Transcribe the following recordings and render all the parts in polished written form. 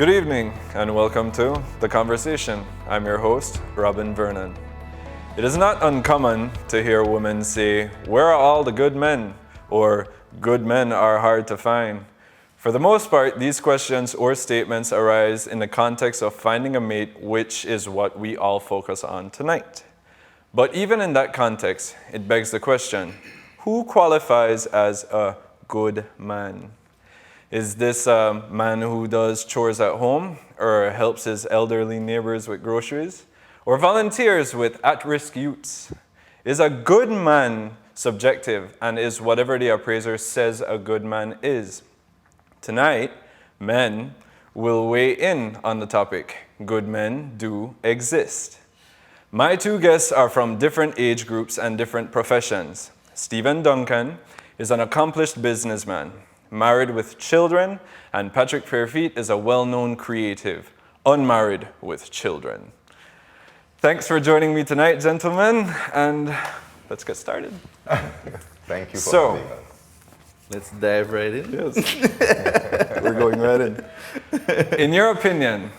Good evening and welcome to The Conversation. I'm your host, Robin Vernon. It is not uncommon to hear women say, "Where are all the good men?" or "Good men are hard to find." For the most part, these questions or statements arise in the context of finding a mate, which is what we all focus on tonight. But even in that context, it begs the question, who qualifies as a good man? Is this a man who does chores at home, or helps his elderly neighbors with groceries, or volunteers with at-risk youths? Is a good man subjective, and is whatever the appraiser says a good man is? Tonight, men will weigh in on the topic. Good men do exist. My two guests are from different age groups and different professions. Stephen Duncan is an accomplished businessman, married with children, and Patrick Fairfeet is a well-known creative, unmarried with children. Thanks for joining me tonight, gentlemen, and let's get started. Thank you for having us. Let's dive right in. Yes, we're going right in. In your opinion,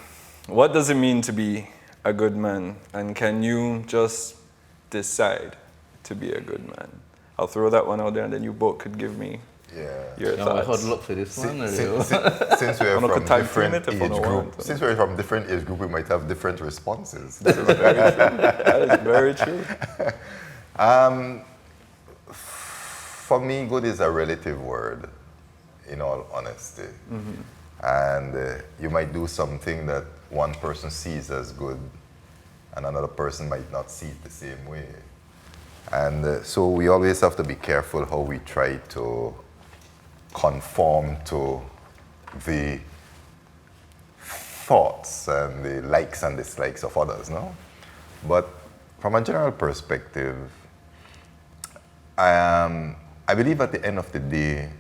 what does it mean to be a good man? And can you just decide to be a good man? I'll throw that one out there and then you both could give me your thoughts. I look for this one. Since we're from different age groups, we might have different responses. That is very true. For me, good is a relative word, in all honesty. Mm-hmm. And you might do something that one person sees as good, and another person might not see it the same way. And so we always have to be careful how we try to conform to the thoughts and the likes and dislikes of others, no? But from a general perspective, I believe at the end of the day,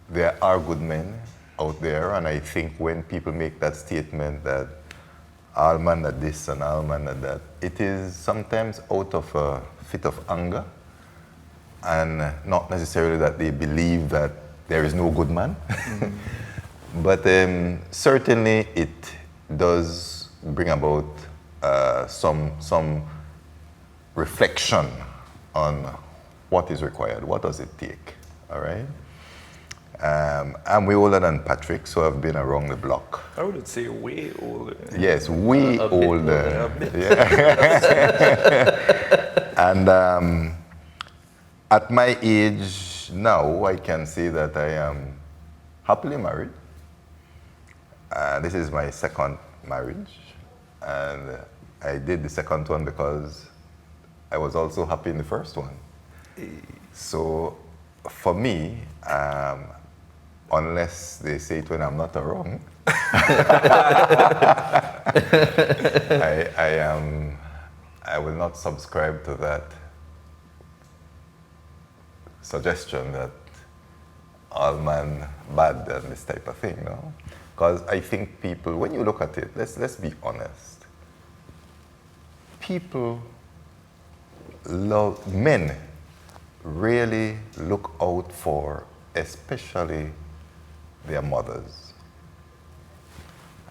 there are good men out there, and I think when people make that statement that all men are this and all men are that, it is sometimes out of a fit of anger, and not necessarily that they believe that there is no good man. Mm-hmm. But certainly it does bring about some reflection on what is required, what does it take, all right? I'm way older than Patrick, so I've been around the block. I would say way older. Yes, way older. Yeah. And at my age now, I can say that I am happily married. This is my second marriage, and I did the second one because I was also happy in the first one. So for me, unless they say it when I'm not around, I will not subscribe to that suggestion that all men bad and this type of thing, no? Because I think people, when you look at it, let's be honest. Men really look out for, especially their mothers.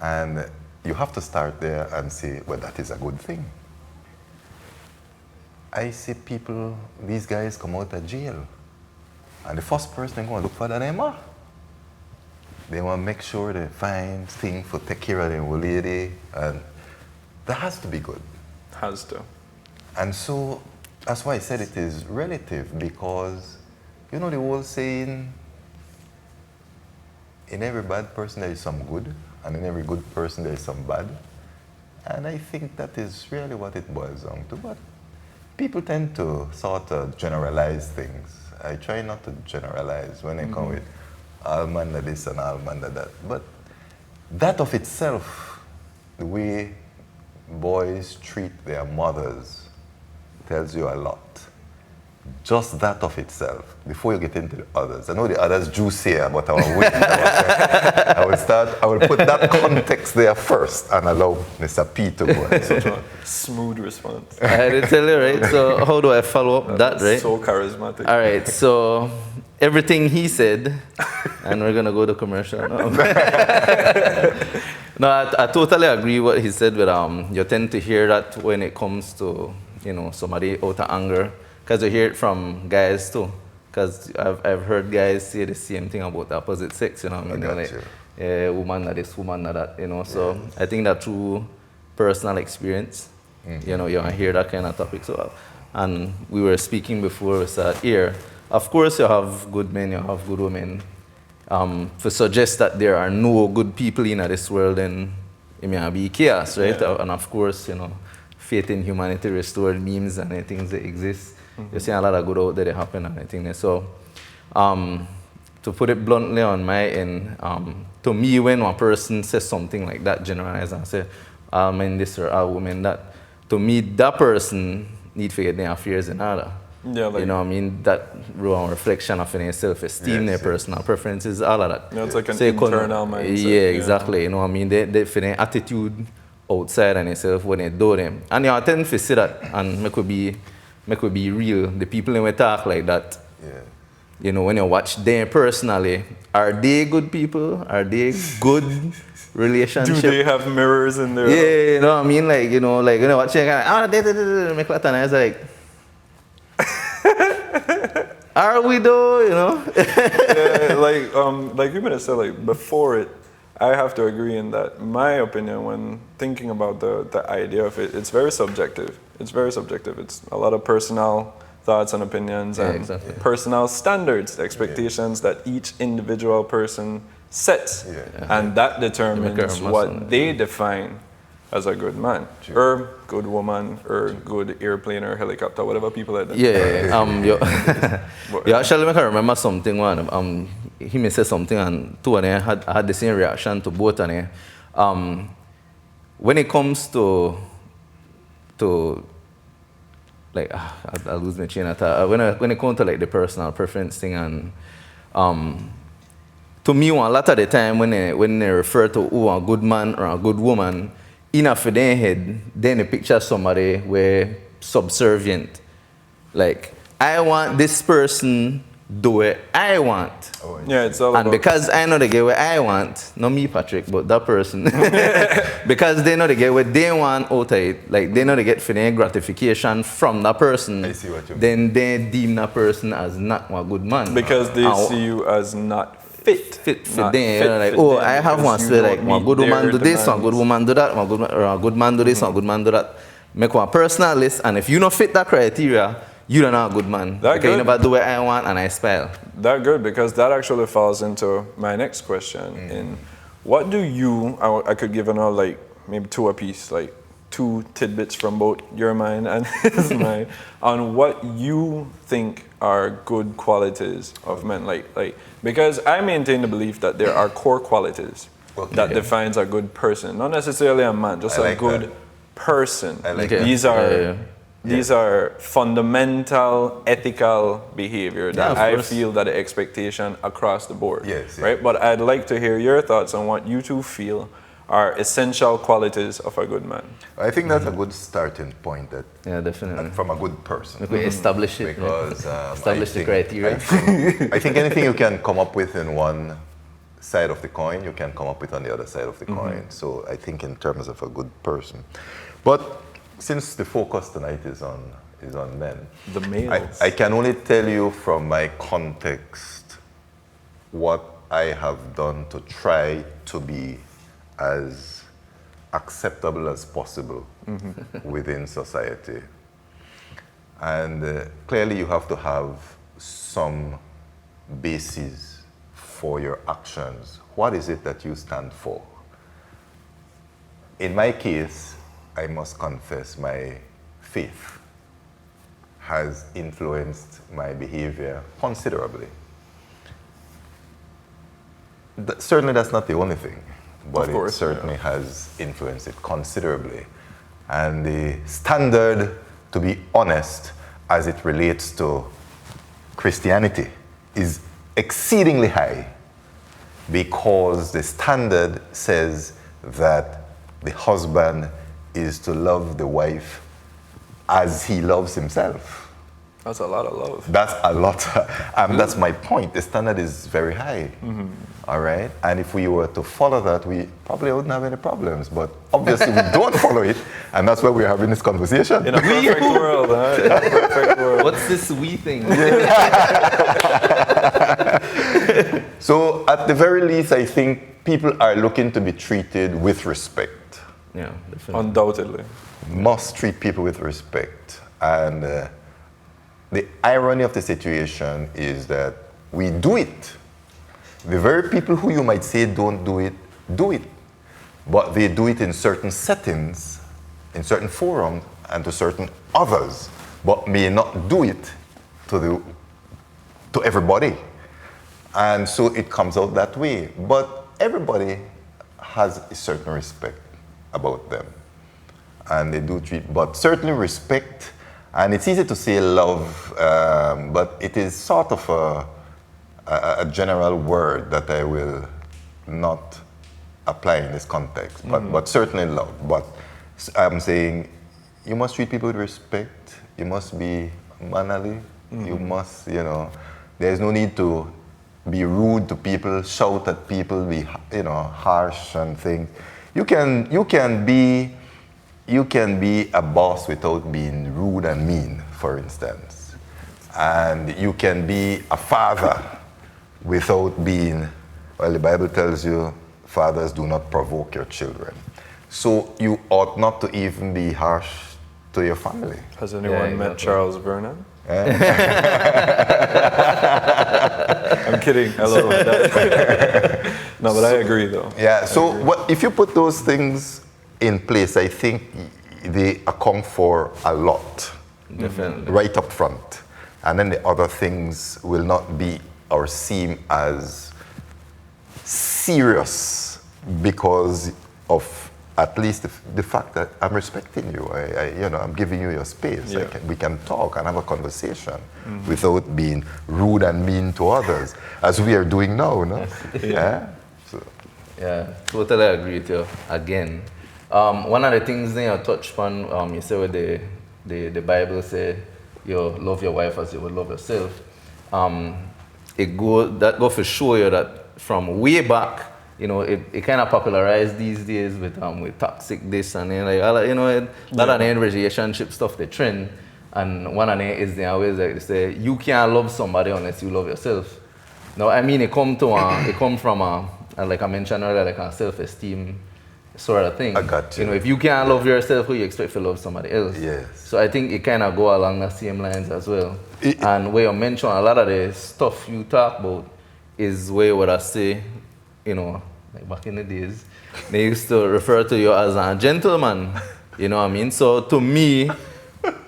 And you have to start there and say, well, that is a good thing. I see people, these guys come out of jail, and the first person they're going to look for their mother. They want to make sure they find things for take care of their old lady, and that has to be good. Has to. And so that's why I said it is relative, because you know the old saying, in every bad person there is some good, and in every good person there is some bad. And I think that is really what it boils down to. But people tend to sort of generalize things. I try not to generalize when I come with all man are this and all man are that. But that of itself, the way boys treat their mothers, tells you a lot. just that of itself, before you get into the others. I know the others juicier, but I will wait. I will put that context there first and allow Mr. P to go. Such a smooth response. I had to tell you, right? So how do I follow up that, right? So charismatic. All right, so everything he said, and we're gonna go to commercial now. No, I totally agree what he said. But you tend to hear that when it comes to somebody out of anger, because you hear it from guys too. Because I've heard guys say the same thing about the opposite sex. You know what I mean? I got Like, you. woman that this, woman that. So I think that through personal experience, you hear that kind of topic. So, and we were speaking before we started here. Of course, you have good men, you have good women. To suggest that there are no good people in this world, then it may be chaos, right? Yeah. And of course, faith in humanity restored memes and things that exist. You see a lot of good out there that happen and things. So, to put it bluntly on my end, to me, when one person says something like that, generalize and say, all men this or all women that, to me, that person need to get their affairs in order. Yeah, like, That raw reflection of their self-esteem, their personal preferences, all of that. it's like an internal mindset. Yeah, exactly. They for their attitude outside and itself when they do them. And I tend to see that, and make it be real. The people when we talk like that, when you watch them personally, are they good people? Are they good relationship? do they have mirrors in their... Yeah, you know what I mean? Like, when you watch it, make that and it's like, are we though, Yeah, like you said, like before it, I have to agree in that my opinion when thinking about the idea of it, it's very subjective. It's very subjective. It's a lot of personal thoughts and opinions and personal standards, expectations that each individual person sets. And that determines what they define as a good man, or good woman, or good airplane or helicopter, whatever people are. You actually make I remember something. He may say something, and two of them had the same reaction to both of them. When it comes to like, I lose my chain of thought. When it comes to like the personal preference thing, and to me, a lot of the time when they refer to a good man or a good woman, enough for their head, then they picture somebody where subservient. Like, I want this person do what I want. It's all and about... because I know they get what I want, not me, Patrick, but that person. Because they know they get what they want out of it, like they know they get for their gratification from that person. I see what you mean. Then they deem that person as not a good man. Because they see you as not fit for them. Like, oh, I have one say like, one good woman do this, one good woman do that, a good man do this, one good man do that. Make one personal list, and if you don't fit that criteria, you don't know a good man. That because good. you never do what I want and I spell. That good, because that actually falls into my next question. In what do you, I could give like maybe two apiece, like 2 tidbits from both your mind and his mind, on what you think are good qualities of men. Like because I maintain the belief that there are core qualities that defines a good person, not necessarily a man, just a good person. These are fundamental ethical behavior that I feel that the expectation across the board. Right? But I'd like to hear your thoughts on what you two feel are essential qualities of a good man. I think that's a good starting point. Definitely. From a good person. We establish it. Because establish the criteria. I think anything you can come up with in one side of the coin, you can come up with on the other side of the coin. So I think in terms of a good person. But since the focus tonight is on men, the males, I can only tell you from my context what I have done to try to be as acceptable as possible within society. And clearly you have to have some basis for your actions. What is it that you stand for? In my case, I must confess my faith has influenced my behavior considerably. Certainly that's not the only thing, but it certainly has influenced it considerably. And the standard, to be honest, as it relates to Christianity is exceedingly high because the standard says that the husband is to love the wife as he loves himself. That's a lot of love. That's a lot. That's my point. The standard is very high. All right? And if we were to follow that, we probably wouldn't have any problems. But obviously, we don't follow it. And that's why we're having this conversation. In a perfect world, huh? In a perfect world. What's this we thing? So, at the very least, I think people are looking to be treated with respect. Yeah, definitely. Undoubtedly. Must treat people with respect. And the irony of the situation is that we do it. The very people who you might say don't do it, do it. But they do it in certain settings, in certain forums, and to certain others, but may not do it to everybody. And so it comes out that way. But everybody has a certain respect about them. And they do treat, but certainly respect. And it's easy to say love, but it is sort of a general word that I will not apply in this context, but certainly love. But I'm saying you must treat people with respect. You must be mannerly. You must, there's no need to be rude to people, shout at people, be, harsh and things. You can be a boss without being rude and mean, for instance. And you can be a father without being, well, the Bible tells you, fathers do not provoke your children. So you ought not to even be harsh to your family. Has anyone met Charles Vernon? I'm kidding. I love that. No, but I agree, though. Yeah, so if you put those things in place, I think they account for a lot. Definitely. Right up front. And then the other things will not be or seem as serious because of at least the fact that I'm respecting you. I'm giving you your space. Yeah. We can talk and have a conversation without being rude and mean to others, as we are doing now, no? Yeah. Yeah, totally agree with you. Again, one of the things that you touched upon, you said with the Bible say, you love your wife as you would love yourself. That go for show you that from way back, it kind of popularized these days with toxic this and then, a lot of the relationship stuff they trend. And one of them is they always like they say, you can't love somebody unless you love yourself. Now, I mean, it come from like I mentioned earlier, like a self-esteem sort of thing. I got you. If you can't love yourself, who you expect to love somebody else? Yes. So I think it kind of go along the same lines as well. And where you mention a lot of the stuff you talk about is where what I say, like back in the days, they used to refer to you as a gentleman. You know what I mean? So to me,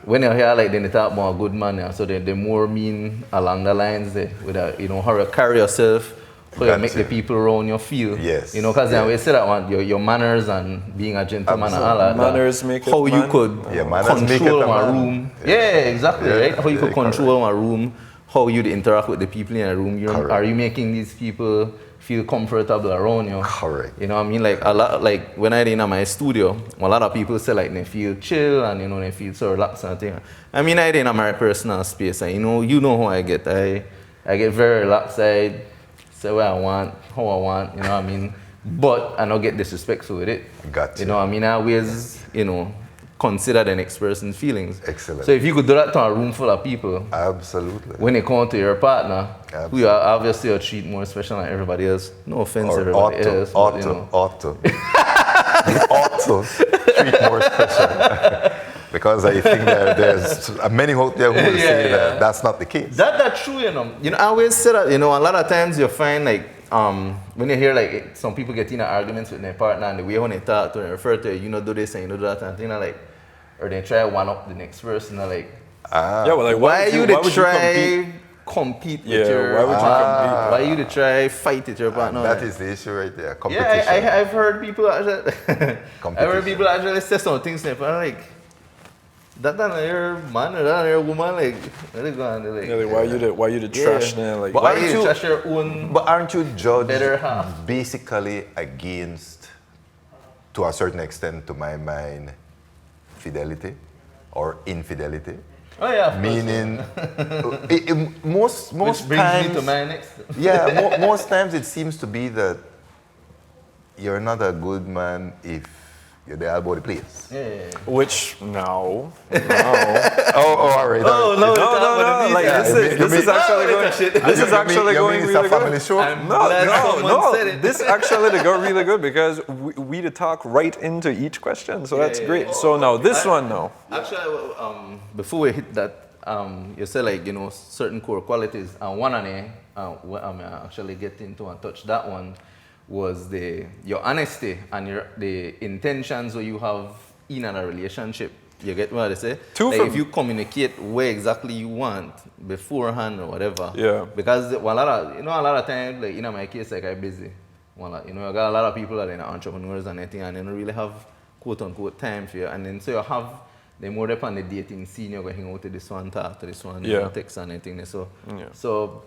when you hear like they talk about a good man, so they more mean along the lines with how you carry yourself, how you make the people around you feel. Yes. Because they always say that one, your manners and being a gentleman and all that. Manners make it how you man. could control my room. Yeah, exactly, right? How you could control my room, how you interact with the people in a room. Are you making these people feel comfortable around you? Correct. You know what I mean? Like a lot, like when I in my studio, a lot of people say like they feel chill and they feel so relaxed and thing. I mean, I in my personal space, and you know how I get. I get very relaxed. I say what I want, how I want. You know what I mean? But I don't get disrespectful with it. Got you. You know what I mean? I always consider the next person's feelings. Excellent. So if you could do that to a room full of people, Absolutely. when they come to your partner, Absolutely. who you obviously will treat more special than everybody else. No offense to everybody else. Ought to. You ought to treat more special. Because I think there's many out there who will say that that's not the case. That's true, I always say that, a lot of times you find like, when you hear like some people get in arguments with their partner and the way when they talk to and refer to it, do this and do that and thing like, or they try one up the next person and like, yeah, well, like why you would try compete with your why would you compete? Why you try fight with your partner? That is the issue right there. Competition. Yeah, I've heard people actually say some things to me, but I'm like, That not your man or that not your woman, like, let it go on, like, Yeah, like, why you the Yeah. trash now? Like, But why aren't you you- trash your own But aren't you judged better half? basically against, to a certain extent, to my mind, fidelity or infidelity? Oh yeah, of course, Meaning, most Which brings times, me to my next. yeah, most times it seems to be that you're not a good man if you're there about the place. Yeah. which no. All right. Oh no, No, like Yeah, this is actually no, going. it's a shit. This is actually you going mean it's really a family good. show? I'm glad someone said it. This actually to go really good because we to talk right into each question, so that's great. So now this one now. Actually, before we hit that, you said like certain core qualities, and one of them, what I'm actually getting to and touch that one was your honesty and the intentions that you have in a relationship. You get what I say? Two Like from- if you communicate where exactly you want beforehand or whatever. Yeah. Because a lot of times, like in my case, like I'm busy. I got a lot of people that are entrepreneurs and anything, and they don't really have quote unquote time for you. And then so you have the more up on the dating scene, you're going to hang out to this one, talk to this one, Yeah. text and anything. So, Yeah. so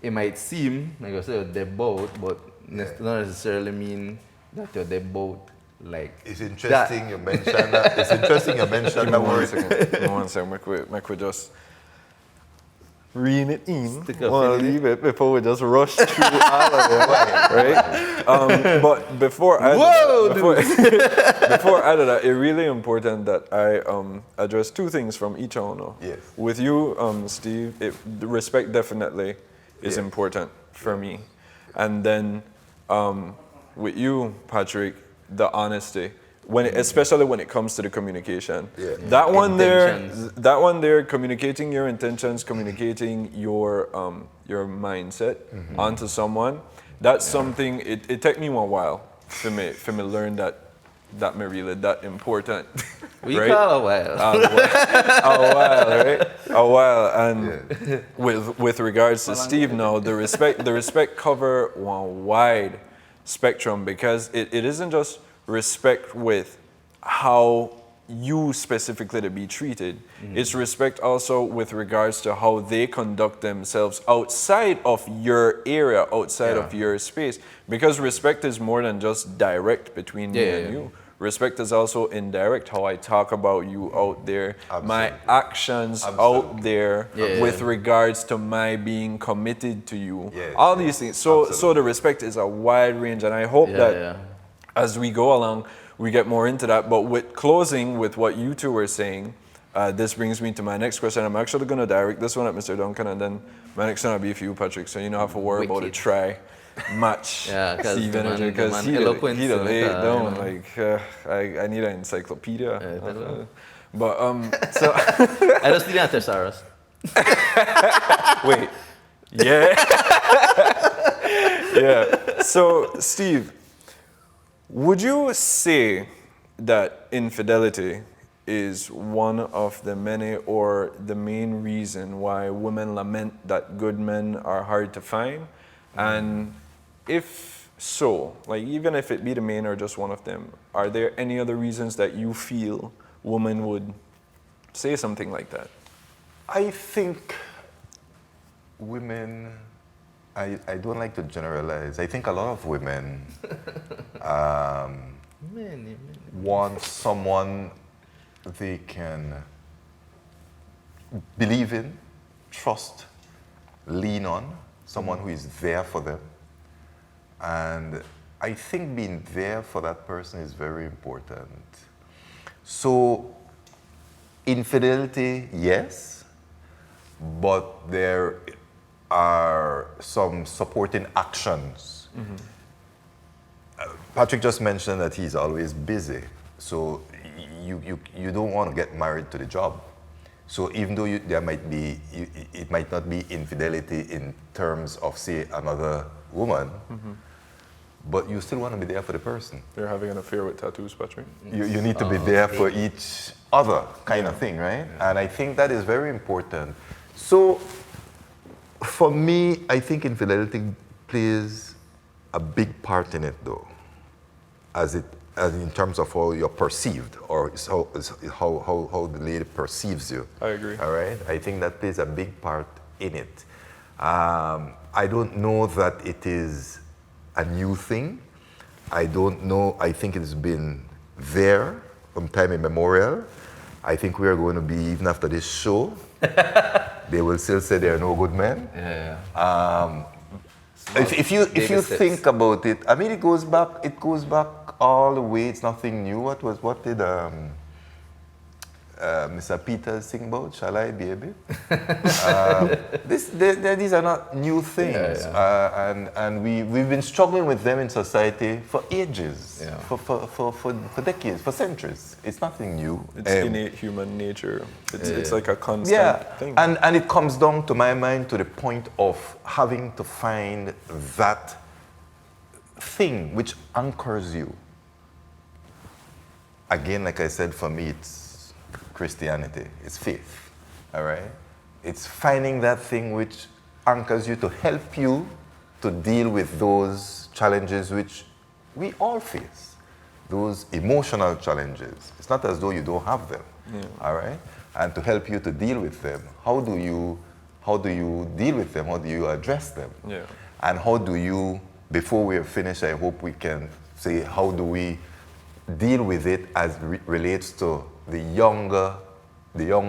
it might seem like I say you're dead boat, but not necessarily mean that you're dead boat. Like It's interesting you mentioned that. It's interesting you mentioned that One word. second. Give me 1 second. Make we just reel it in. Stick a Wanna pin in leave it before we just rush through all of it, right? But before I before I do that, it's really important that I address two things from each owner. Yes. With you, Steve, the respect definitely is Yeah. important for me, and then with you, Patrick, the honesty. Especially when it comes to the communication. Yeah. That one Intentions. there, communicating your intentions, communicating your mindset onto someone. That's something. It took me a while for me learn that me really that important. we right? call a while. A while, right? A while, and with regards to Steve, now the respect cover one wide spectrum because it isn't just respect with how you specifically to be treated. It's respect also with regards to how they conduct themselves outside of your area, outside of your space. Because respect is more than just direct between me and you. Respect is also indirect, how I talk about you out there, my actions out there with regards to my being committed to you. All these things. So the respect is a wide range, and I hope that as we go along, we get more into that. But with closing with what you two were saying, this brings me to my next question. I'm actually going to direct this one at Mr. Duncan, and then my next one will be for you, Patrick. So you don't have to worry about it. Try match Steve energy because he laid down like I need an encyclopedia. But so I just didn't thesaurus. wait, yeah. So Steve, would you say that infidelity is one of the many or the main reason why women lament that good men are hard to find? And if so, like even if it be the main or just one of them, are there any other reasons that you feel women would say something like that? I think women, I don't like to generalize. I think a lot of women want someone they can believe in, trust, lean on, someone who is there for them. And I think being there for that person is very important. So, infidelity, yes, but there are some supporting actions. Patrick just mentioned that he's always busy. So you don't want to get married to the job. So even though it might not be infidelity in terms of, say, another woman, but you still want to be there for the person. You're having an affair with tattoos, Patrick? You need to be there for each other kind of thing, right? And I think that is very important. So for me, I think infidelity plays a big part in it, though, as it in terms of how you're perceived, or how the lady perceives you. I agree. All right? I think that plays a big part in it. I don't know that it is a new thing. I don't know. I think it's been there from time immemorial. I think we are going to be, even after this show, they will still say there are no good men. If you think about it, I mean, it goes back all the way. It's nothing new. What did Mr. Peters sing about? Shall I, baby? These are not new things, and we've been struggling with them in society for ages, for decades, for centuries. It's nothing new. It's innate human nature. It's like a constant thing. And it comes down, to my mind, to the point of having to find that thing which anchors you. Again, like I said, for me, it's Christianity. It's faith. All right? It's finding that thing which anchors you to help you to deal with those challenges which we all face. Those emotional challenges. It's not as though you don't have them. All right? And to help you to deal with them, how do you deal with them? How do you address them? And how do you, before we are finished, I hope we can say, how do we deal with it as relates to the young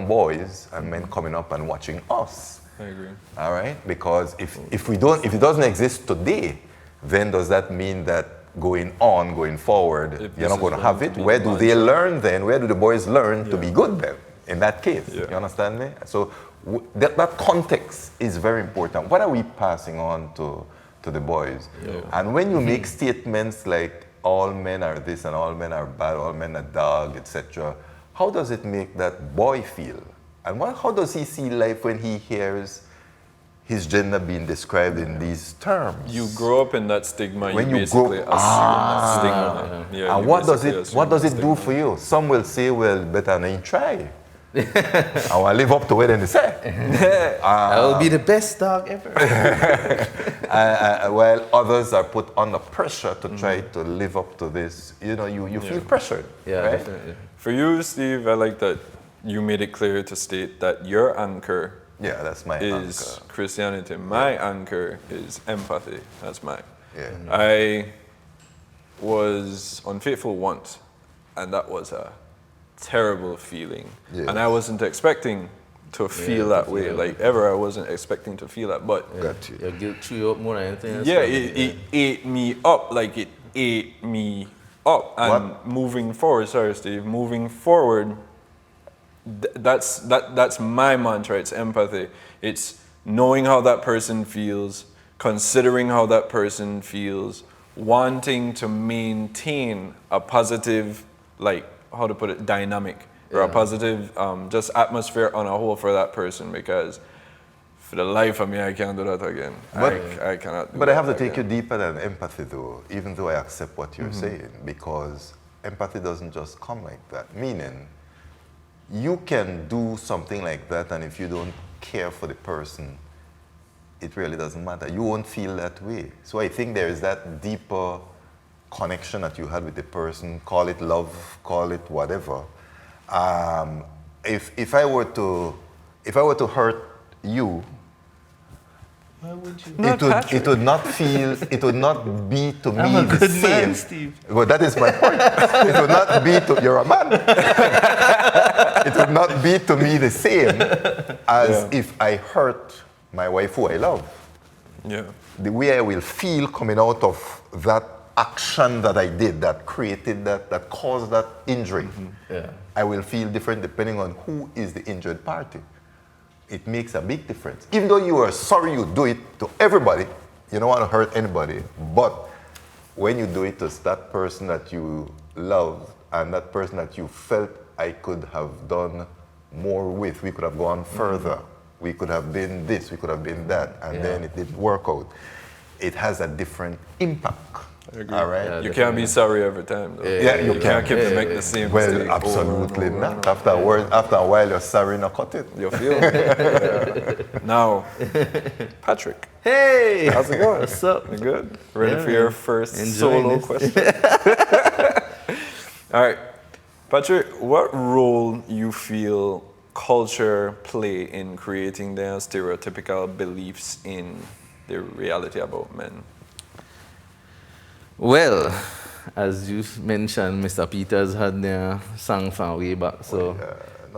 boys and men coming up and watching us. I agree. All right? Because if it doesn't exist today, then does that mean that going forward, you're not going to have it? Where do they learn then? Where do the boys learn to be good then? In that case, you understand me? So that context is very important. What are we passing on to the boys? And when you make statements like all men are this and all men are bad, all men are dog, etc., how does it make that boy feel? And how does he see life when he hears his gender being described in these terms? You grow up in that stigma. When you basically assume that stigma. And what does it do for you? Some will say, well, better than try. I want to live up to what they say. I will be the best dog ever. While others are put under pressure to try to live up to this, you feel pressured. Right? Definitely. For you, Steve, I like that you made it clear to state that your anchor that's my is anchor. Christianity. My anchor is empathy. That's mine. Yeah. I was unfaithful once, and that was a terrible feeling. Yes. And I wasn't expecting to feel that way, like ever. I wasn't expecting to feel that, but Got you. Your guilt chew you up more than anything else. it ate me up, like it ate me up. And moving forward, sorry, Steve, moving forward, that's my mantra. It's empathy. It's knowing how that person feels, considering how that person feels, wanting to maintain a positive, like, how to put it, dynamic, or a positive just atmosphere on a whole for that person, because for the life of me, I can't do that again. I cannot do But that I have to take again. you deeper than empathy, though, even though I accept what you're saying, because empathy doesn't just come like that. Meaning, you can do something like that, and if you don't care for the person, it really doesn't matter. You won't feel that way. So I think there is that deeper connection that you had with the person, call it love, call it whatever. If I were to hurt you, Why would you? it would not be to me I'm a the good same. man, Steve. Well, that is my point. It would not be to, you're a man. It would not be to me the same as if I hurt my wife who I love. Yeah. The way I will feel coming out of that action that I did, that created that caused that injury, I will feel different depending on who is the injured party. It makes a big difference. Even though you are sorry you do it to everybody, you don't want to hurt anybody, but when you do it to that person that you love and that person that you felt I could have done more with, we could have gone further, we could have been this, we could have been that, and then it didn't work out. It has a different impact. I agree. All right? You can't be sorry every time, though. You can't keep to make the same mistake. Well, absolutely not. After a while, you're sorry not cut it. You feel it? Now, Patrick, Hey! how's it going? What's up? You good? Ready Yeah, for your man. first Enjoying solo this. question? All right. Patrick, what role you feel culture play in creating the stereotypical beliefs in the reality about men? Well, as you mentioned, Mr. Peters had their song from way back. So,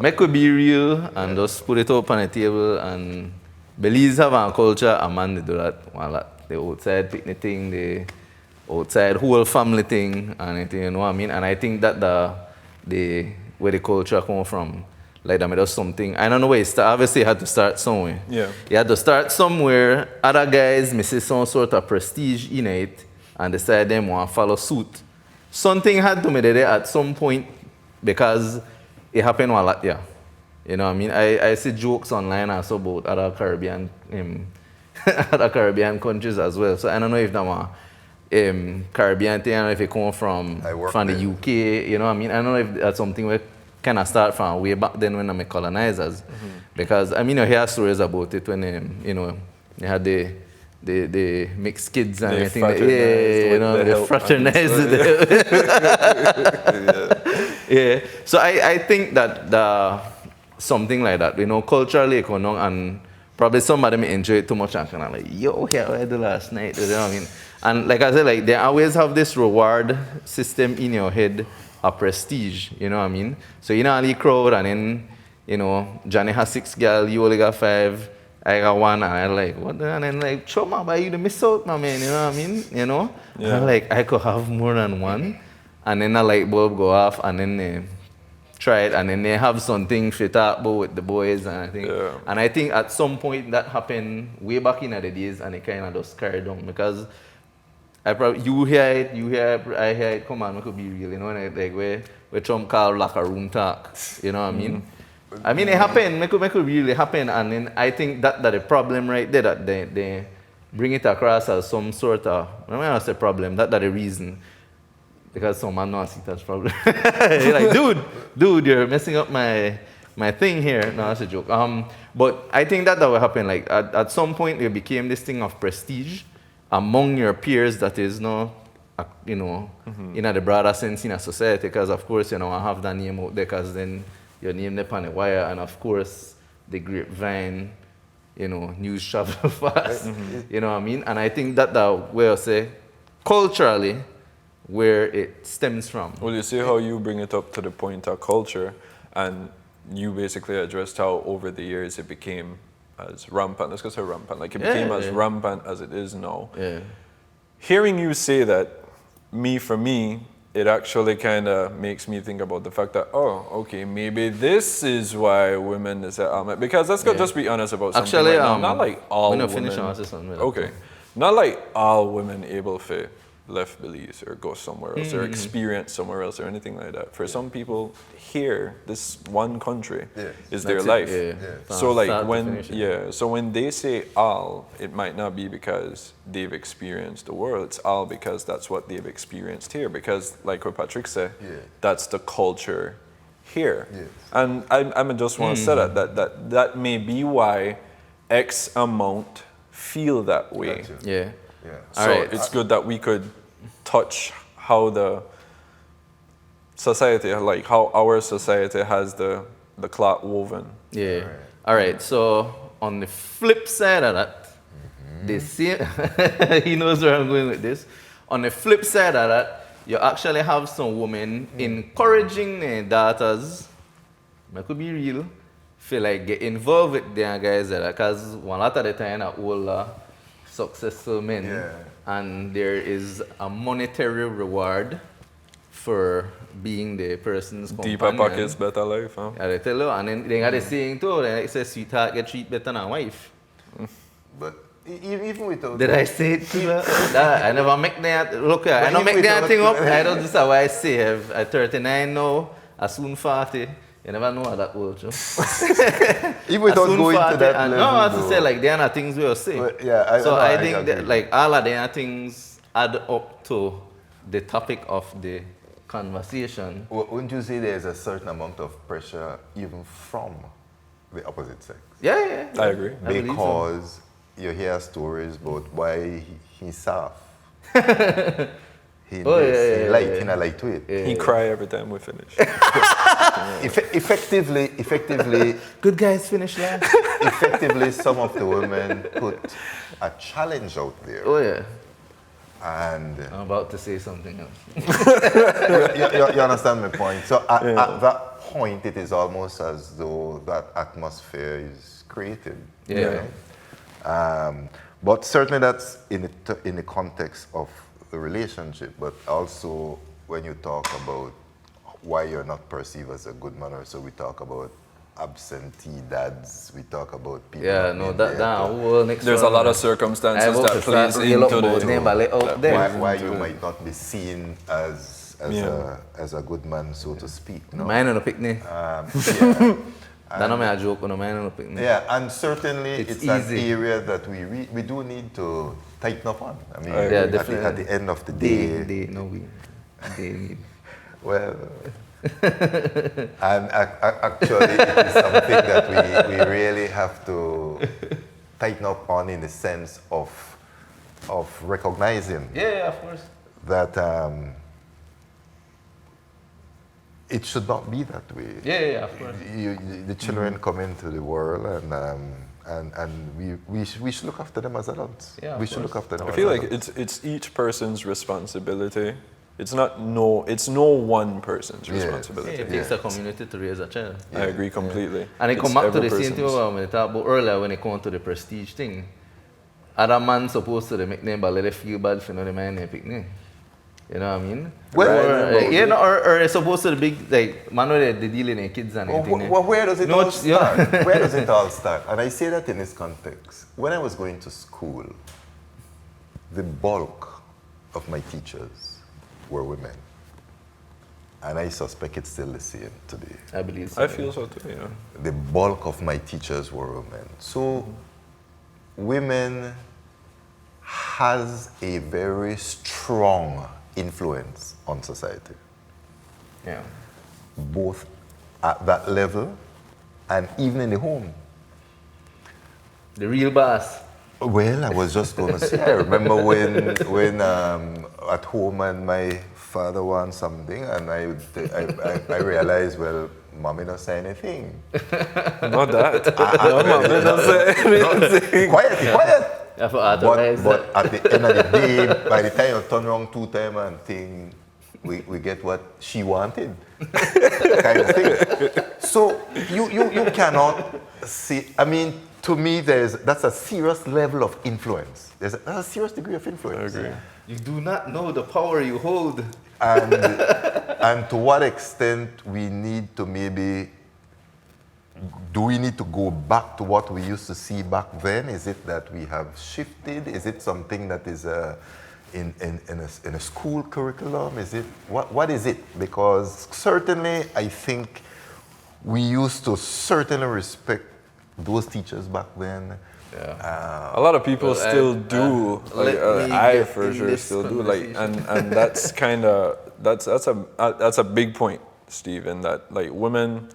make it be real and just put it up on the table and Belize have a culture, a man they do that. Well, the outside picnic thing, the outside whole family thing, and anything, you know what I mean? And I think that the where the culture come from, like that made us something. I don't know where it started. Obviously, it had to start somewhere. Yeah. You had to start somewhere. Other guys may see some sort of prestige in it and decide them want to follow suit. Something had to be there at some point because it happened a lot, yeah. You know what I mean? I see jokes online also about other Caribbean other Caribbean countries as well. So I don't know if that one Caribbean thing, I don't know if it come from the UK, you know what I mean? I don't know if that's something we kind of start from way back then when I'm a colonizers. Because I mean, you hear stories about it when you know, they had the mixed kids and everything. You know, they fraternized. Yeah. So I think that something like that, you know, culturally, and probably some of them enjoy it too much and kind of like, yo, here what I did last night, you know what I mean? And like I said, like they always have this reward system in your head of prestige, you know what I mean? So you know, only crowd and then, you know, Johnny has 6 girls, you only got 5, I got 1, and I'm like, what the? And then like, chuma, but you the miss out, my man, you know what I mean? You know? Yeah. And like, I could have more than one. And then a light bulb go off, and then they try it, and then they have something to talk about with the boys, and I think at some point that happened way back in the days, and it kind of just carried on because you hear it, I hear it. Come on, it could be real, you know, like where Trump called locker room talk, you know what I mean? I mean, it happened, it could really happen, and then I think that the problem right there, that they bring it across as some sort of, I don't want to say problem, that the reason. Because some man not see that problem. You're like, dude, you're messing up my thing here. No, that's a joke. But I think that will happen. Like at some point, it became this thing of prestige among your peers. That is no, you know, in the broader sense in a society. Because of course, you know, I have that name out there. Because then your name up on the wire, and of course, the grapevine, you know, news travel fast. You know what I mean? And I think that way I say, culturally, where it stems from. Well, you see how you bring it up to the point of culture, and you basically addressed how over the years it became as rampant, let's go say rampant, like it became as rampant as it is now. Yeah. Hearing you say that, for me, it actually kind of makes me think about the fact that, oh, okay, maybe this is why women is because let's go just be honest about something actually, right now. Not like all women. Finish on something. Okay. Not like all women able to left Belize or go somewhere else or experience somewhere else or anything like that. For some people here, this one country is their life. So like when they say all, it might not be because they've experienced the world. It's all because that's what they've experienced here. Because like what Patrick said, that's the culture here. And I just want to say that may be why X amount feel that way. Yeah. So it's good that we could touch how the society, like how our society has the cloth woven. Yeah. All right. So on the flip side of that, they see he knows where I'm going with this. On the flip side of that, you actually have some women encouraging their daughters, that could be real, feel like get involved with their guys because one lot of the time older successful men, and there is a monetary reward for being the person's companion. Deeper pockets, better life, huh? Yeah, they tell you, and then they got the saying too, they say sweetheart get treat better than a wife. But even without Did I say it to you? I never make that, look, I don't make that thing up, I don't just how I say, I'm 39 now, I soon 40. You never know how that works, Joe. Even without going to that level. No, I have to say, like, there are things we'll say. Well, yeah, I think that, like, all of them things add up to the topic of the conversation. Well, wouldn't you say there's a certain amount of pressure even from the opposite sex? Yeah. I agree. Because you hear stories about why he's soft. in Oh, this, yeah, in yeah, light, yeah. in a light way. He cry every time we finish. Effectively, Good guys finish last. effectively, some of the women put a challenge out there, Oh yeah. and I'm about to say something else. you understand my point. So at that point, it is almost as though that atmosphere is created. Yeah. you know? But certainly that's in the context of the relationship, but also when you talk about why you're not perceived as a good man, or so we talk about absentee dads, we talk about people. Yeah, not no, being that there to- whole next There's a lot of circumstances that plays into the... why you might not be seen as a good man, so to speak. No? Mine on the picnic. Yeah. That's not my joke, no, mine on the picnic. Yeah, and certainly It's it's an easy. area that we do need to tighten up on. I mean, Yeah, at the end of the day, They need. well, and actually it is something that we really have to tighten up on, in the sense of recognizing Yeah, of course. that it should not be that way. Yeah, of course. The children come into the world, and we should look after them as adults. Yeah, of we should course. look after them. I as feel like adults. it's each person's responsibility. It's no one person's Yeah, responsibility. it takes a community to raise a child. I agree completely. And it It's come back to every the same thing person's. when we talked about earlier, when it comes to the prestige thing. Other man supposed to make them, but let them feel bad for not the man they pick name. You know what I mean? Well, or it's supposed to be big, like, man, where they dealing with kids and everything. Well, where does it No, all it's- yeah. start? Where does it all start? And I say that in this context. When I was going to school, the bulk of my teachers were women. And I suspect it's still the same today. I believe so. I feel so too, yeah. The bulk of my teachers were women. So women has a very strong influence on society, Yeah. both at that level and even in the home. The real boss. Well, I was just going to say, I remember when at home and my father wants something, and I realized, well, mommy don't say anything. Not that. No, mom, don't say anything. Quiet. I thought But at the end of the day, by the time you turn around 2 times and think, we get what she wanted, kind of thing. So you cannot see, I mean, to me, that's a serious level of influence. That's a serious degree of influence. I agree. You do not know the power you hold. And to what extent we need to do we need to go back to what we used to see back then? Is it that we have shifted? Is it something that is in a school curriculum? Is it, what is it? Because certainly I think we used to certainly respect those teachers back then. Yeah. A lot of people Well, still do. let me I get for in sure this still do. Like, conversation. and that's kind of that's a big point, Steve. In that, like, women,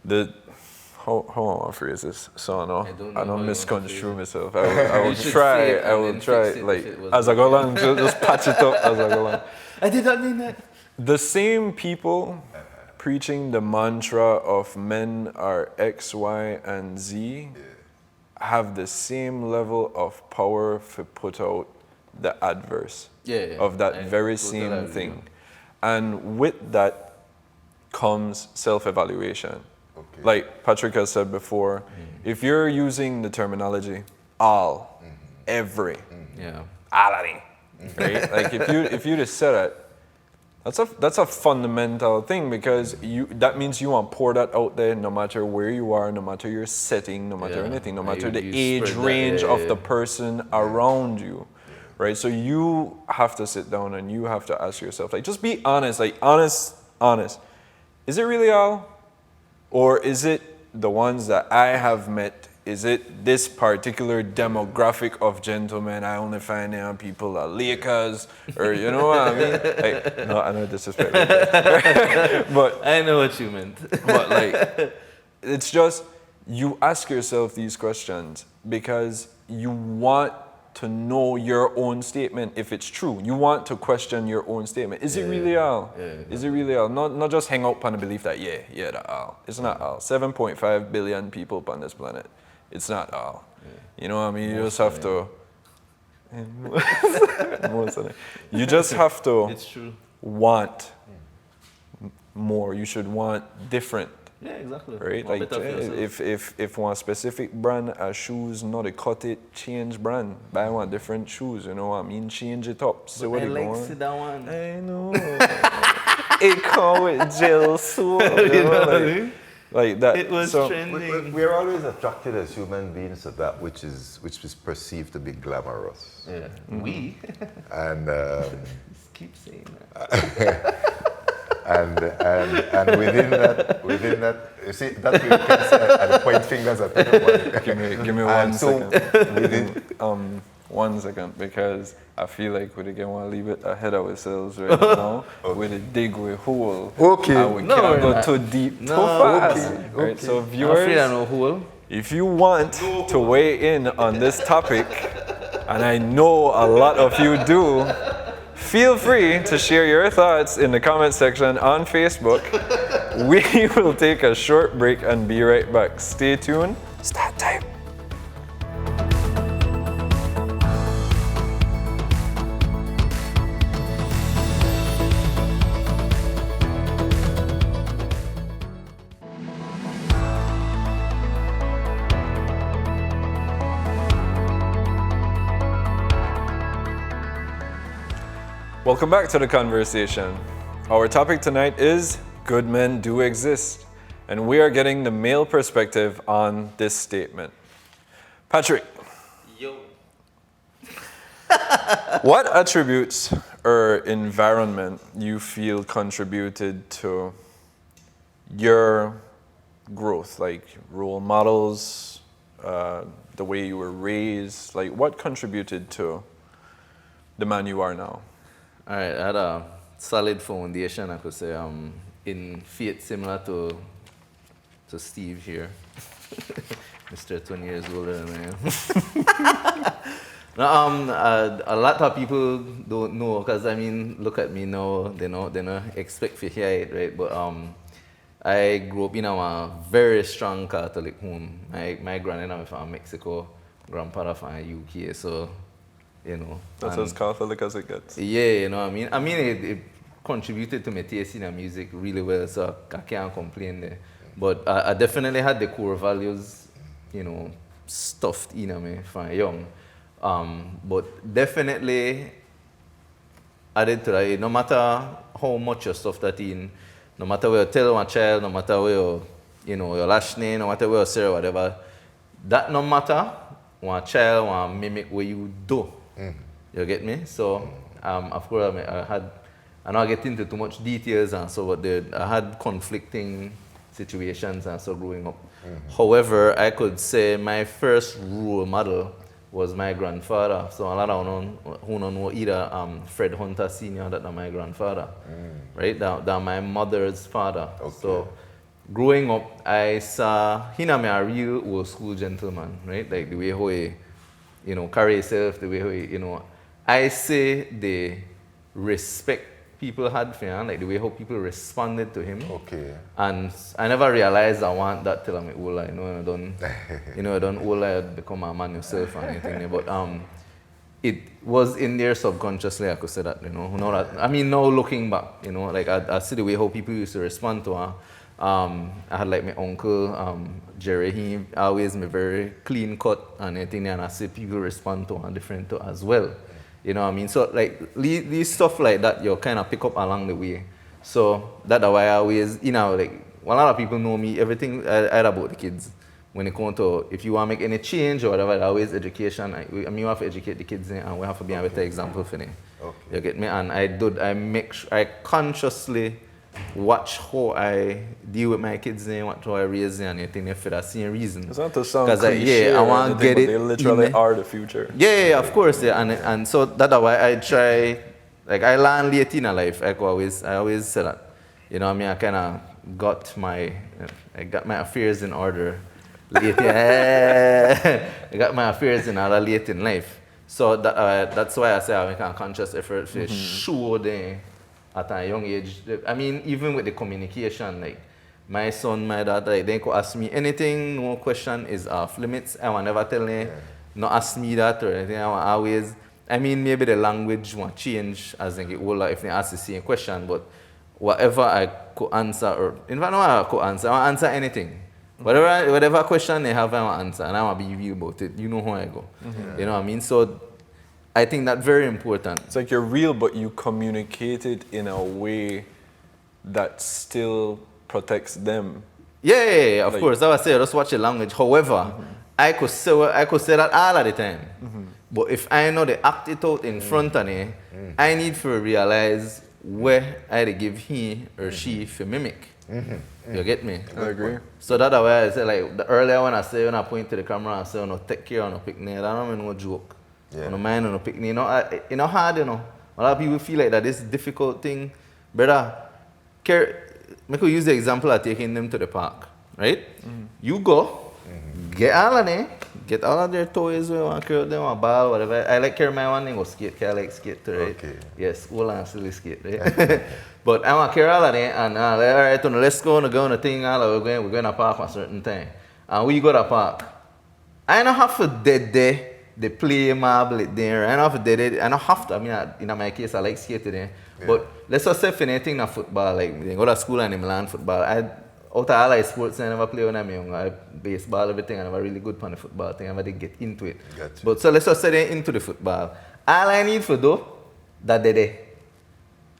how I want to phrase this so no, I don't know I how don't you misconstrue want myself. I will You should try. say it I and will then try. fix it Like, if it was as I go along, just patch it up as I go along. I did not mean that. The same people preaching the mantra of men are X, Y, and Z have the same level of power to put out the adverse of that I very totally same agree. thing. And with that comes self-evaluation. Okay. Like Patrick has said before, if you're using the terminology all, every, Yeah. all of it, right? Like if you just said it, that's a fundamental thing, because that means you want to pour that out there no matter where you are, no matter your setting, no matter Yeah. anything, no Yeah, matter the you age spread that, range yeah, of yeah. the person around you, right? So you have to sit down and you have to ask yourself, like, just be honest, like honest. Is it really all? Or is it the ones that I have met? Is it this particular demographic of gentlemen I only find on people are Lakers, or you know what I mean? Like, no, I know disrespect, but I know what you meant. but like, it's just, you ask yourself these questions because you want to know your own statement if it's true. You want to question your own statement. Is it really all? Is it really all? Not just hang out on the belief that, that all. It's not all. 7.5 billion people on this planet. It's not all. You know what I mean? You just have to... You just have to It's true. want more. You should want different. Yeah, exactly. Right? More Like better for yourself. if one specific brand of shoes, not they cut it, change brand. Buy one different shoes, you know what I mean? Change it up. See what I it like going. see that one. I know. It come with gel soap. You know, like that. It was So, trending. We're always attracted as human beings to that which is perceived to be glamorous. Yeah. We And just keep saying that. and within that, you see that we can say and point fingers at everyone. give me And 1 so second. within 1 second, because I feel like we again want to leave it ahead of ourselves right now. With a dig with hole. Okay. And we No, can't we're go not. too deep, too No, fast. okay, Right? So I'm afraid I viewers, know who. if you want to weigh in on this topic, and I know a lot of you do, feel free to share your thoughts in the comment section on Facebook. We will take a short break and be right back. Stay tuned. Start time. Welcome back to the conversation. Our topic tonight is good men do exist, and we are getting the male perspective on this statement. Patrick, Yo. what attributes or environment you feel contributed to your growth, like role models, the way you were raised, like what contributed to the man you are now? All right, I had a solid foundation, I could say, in faith similar to Steve here. Mr. 20 years older than I am. No, a lot of people don't know, because I mean, look at me now, they don't expect to hear it, right? But I grew up in a very strong Catholic home. My grandmother from Mexico, grandfather from UK, so, you know. That's as Catholic as it gets. Yeah, you know what I mean? I mean, it contributed to my taste in music really well, so I can't complain there. But I definitely had the core values, you know, stuffed in me from young. But definitely, I did try, no matter how much you stuff that in, no matter where you tell my child, no matter where you know, your last name, no matter where you say whatever, that no matter, one child want mimic what you do. You get me? So, of course, I don't get into too much details and so, but I had conflicting situations and so growing up. However, I could say my first role model was my grandfather. So a lot of who don't know either Fred Hunter Sr., that's my grandfather, right? That my mother's father. Okay. So growing up, I saw him as a real old school gentleman, right? Like the way how he, you know, carry himself, the way how he, you know, I say the respect people had for him, like the way how people responded to him. Okay. And I never realized I want that till I'm older. I don't older become a man yourself or anything. But it was in there subconsciously, I could say that, you know. I mean, now looking back, you know, like I see the way how people used to respond to her. I had like my uncle, Jerry, he always me very clean cut and everything, and I see people respond to her different too as well. You know what I mean? So like these stuff like that you kind of pick up along the way. So that's why I always, you know, like a lot of people know me, everything I about the kids. When it comes to, if you want to make any change or whatever, always education. I mean, you have to educate the kids and we have to be a better example for them. Okay. You get me? And I consciously watch how I deal with my kids and watch how I raise them and anything for that same reason. It's not to sound 'Cause cliche I or want to anything, get but it they literally in me. are the future. Yeah, of course, yeah, and so that's why I try. Like I learn late in life. I always say that. You know what I mean? I kind of got my affairs in order late. I got my affairs in order late in life. So that's why I say I make a conscious effort to show them at a young age. I mean, even with the communication, like my son, my daughter, like, they could ask me anything, no question is off limits. I will never tell them, not ask me that or anything. I will always, I mean, maybe the language will change as they get older if they ask the same question, but whatever I could answer, or in fact, no, I could answer, I will answer anything. Whatever question they have, I will answer, and I will be real about it. You know how I go. You know what I mean? So I think that's very important. It's like you're real, but you communicate it in a way that still protects them. Yeah, of course. I was saying, just watch the language. However, I could say that all of the time. But if I know they act it out in front of me, I need to realize where I give he or she to mimic. You get me? I agree. So that's why I say, like, earlier when I point to the camera and say, no, take care of no picnic, that don't mean no joke. Yeah. No mind on no picnic. You know, it's not hard, you know. A lot of people feel like that this difficult thing. Brother, I could use the example of taking them to the park, right? You go, get all of them, get all of their toys, you want to carry them, a ball, whatever. I like carry my one and go skate, because I like skate too, right? Okay. Yes, all and silly skate, right? But I want to carry all of them, and all right, let's go on the thing, we're going to the park at a certain time. And we go to the park. I don't have to dead there. They play marble it there. I don't have to. I don't have to. I mean, in my case, I like skating there. Yeah. But let's just say for anything in football, like they go to school and they learn football. Out of all my sports, I never play when I'm young. I baseball, everything. I never really good on the football thing. I never did get into it. Gotcha. But so let's just say they're into the football. All I need for do, that they there.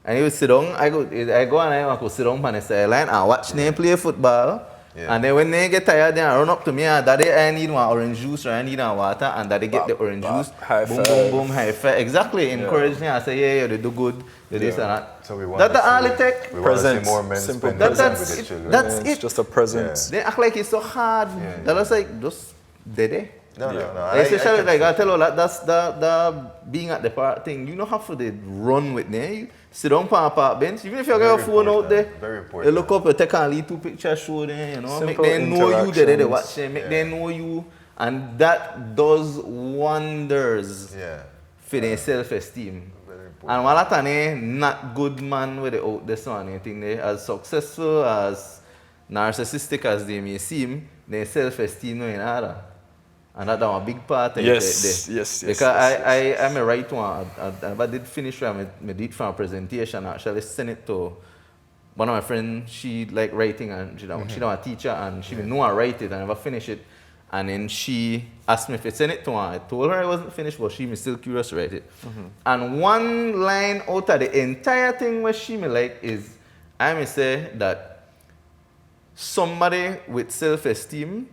And you sit down. I go and I go sit down on the sideline and watch them play football. Yeah. And then when they get tired, they run up to me and daddy, I need one orange juice or I need one water, and daddy get the orange juice. High boom, five. boom, boom, high five. Exactly. Encourage me. I say, yeah, they do good. They this and that. So we want that's to the all it take. We want to see Presence. more men Simple spend presence. time That's with the it. children. That's It's it. just a presence. They act like it's so hard. That's like just they. No. Especially like I tell you that that's the being at the park thing. You don't have to run with them. You sit down on a park bench. Even if you got your phone out there, Very important. you look up, you take a lead 2 pictures, show them, you know, Simple make them know you. They watch interactions. them, make them know you, and that does wonders for their self-esteem. Very important. And while that not good man with the out this one, anything they as successful as narcissistic as they may seem, their self-esteem no in order. And that's a big part of Yes. Because I'm a right one. I did finish I did from a presentation. Actually sent it to one of my friends. She like writing and she a teacher and she know I write it and I never finish it. And then she asked me if I send it to her. I told her I wasn't finished, but she was still curious to write it. And one line out of the entire thing where she me like is, I may say that somebody with self-esteem,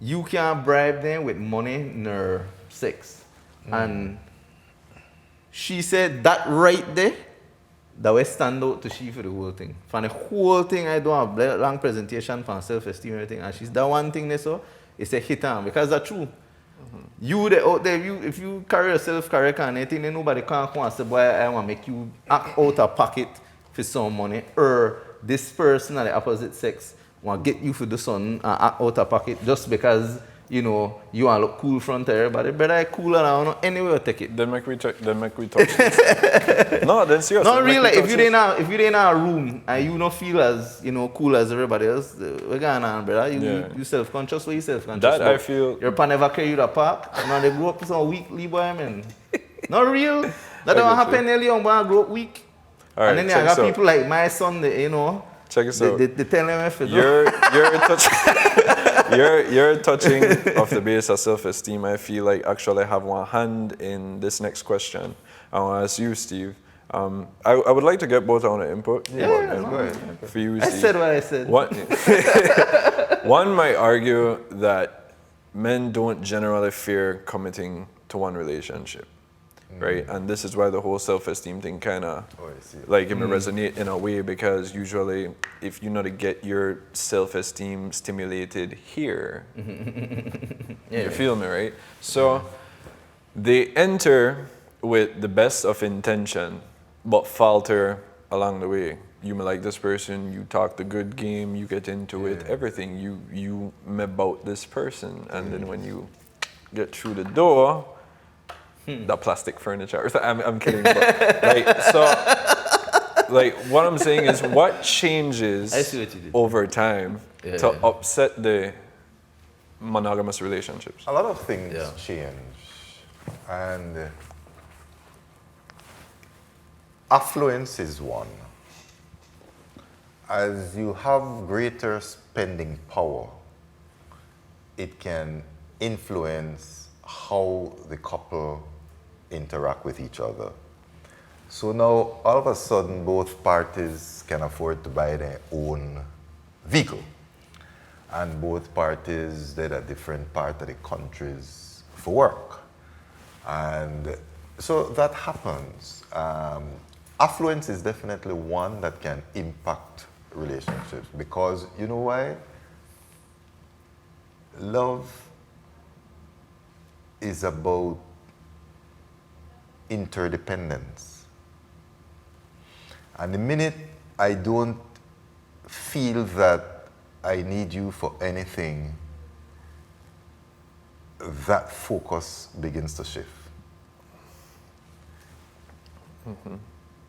you can't bribe them with money nor sex. And she said that right there, that will stand out to she for the whole thing. For the whole thing, I do a long presentation for self-esteem and everything. And she's that one thing there, so it's a hit on because that's true. You out there, if you carry yourself correct and anything, then nobody can come and say, boy, I want to make you act out of pocket for some money. Or this person of the opposite sex want to get you for do something and act out of pocket just because, you know, you want to look cool in front of everybody. But I cool around anywhere take it. Then make we touch this. No, then serious. Not really. Like, if you in a room and you don't feel as, you know, cool as everybody else, we're going on, brother. You self-conscious or you self-conscious? That I feel. Your pa never carry you to the park. You know, they grow up some weekly boy, man. Not real. That don't happen early on, but I grow up weak. All right, and then I got people like my son, you know. Check this out. They tell him if you're touching off the base of self-esteem. I feel like actually have one hand in this next question. I want to ask you, Steve. I would like to get both on the input. Go ahead. For you, I Steve. said what I said. One might argue that men don't generally fear committing to one relationship. Right, and this is why the whole self-esteem thing kind of like it may resonate in a way because usually if you know to get your self-esteem stimulated here, you feel me, right? So they enter with the best of intention, but falter along the way. You may like this person, you talk the good game, you get into it, everything. You may about this person, and then when you get through the door, the plastic furniture. I'm kidding. But, like, what I'm saying is, what changes I see what you did. over time Yeah, to yeah. upset the monogamous relationships? A lot of things Yeah. change, and affluence is one. As you have greater spending power, it can influence how the couple interact with each other. So now, all of a sudden, both parties can afford to buy their own vehicle. And both parties did a different part of the countries for work. And so that happens. Affluence is definitely one that can impact relationships, because you know why? Love is about interdependence. And the minute I don't feel that I need you for anything, that focus begins to shift.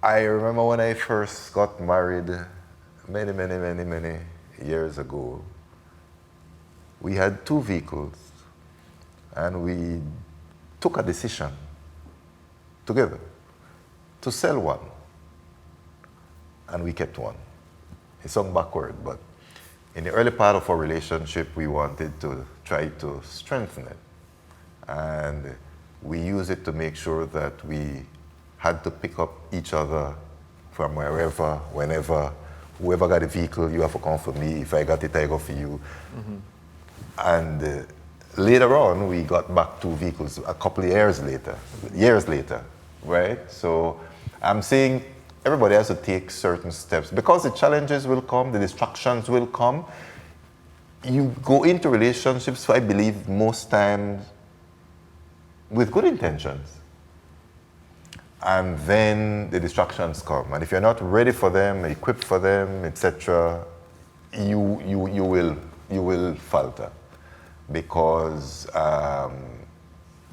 I remember when I first got married many years ago, we had 2 vehicles and we took a decision together to sell one, and we kept one. It sounds backward, but in the early part of our relationship, we wanted to try to strengthen it. And we used it to make sure that we had to pick up each other from wherever, whenever. Whoever got a vehicle, you have to come for me. If I got it, I go for you. And later on, we got back 2 vehicles a couple of years later, right? So I'm saying everybody has to take certain steps, because the challenges will come, the distractions will come. You go into relationships, I believe, most times with good intentions. And then the distractions come. And if you're not ready for them, equipped for them, etc., you will falter, because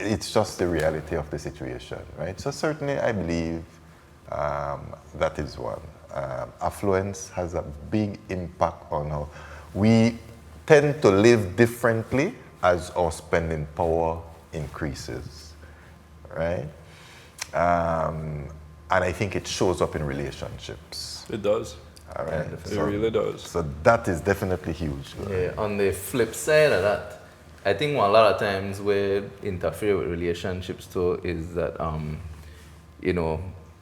it's just the reality of the situation, right? So certainly I believe that is one. Affluence has a big impact on how we tend to live differently as our spending power increases, right? And I think it shows up in relationships. It does. All right. It really does. So that is definitely huge. Yeah, on the flip side of that, I think a lot of times where interfere with relationships too is that, you know,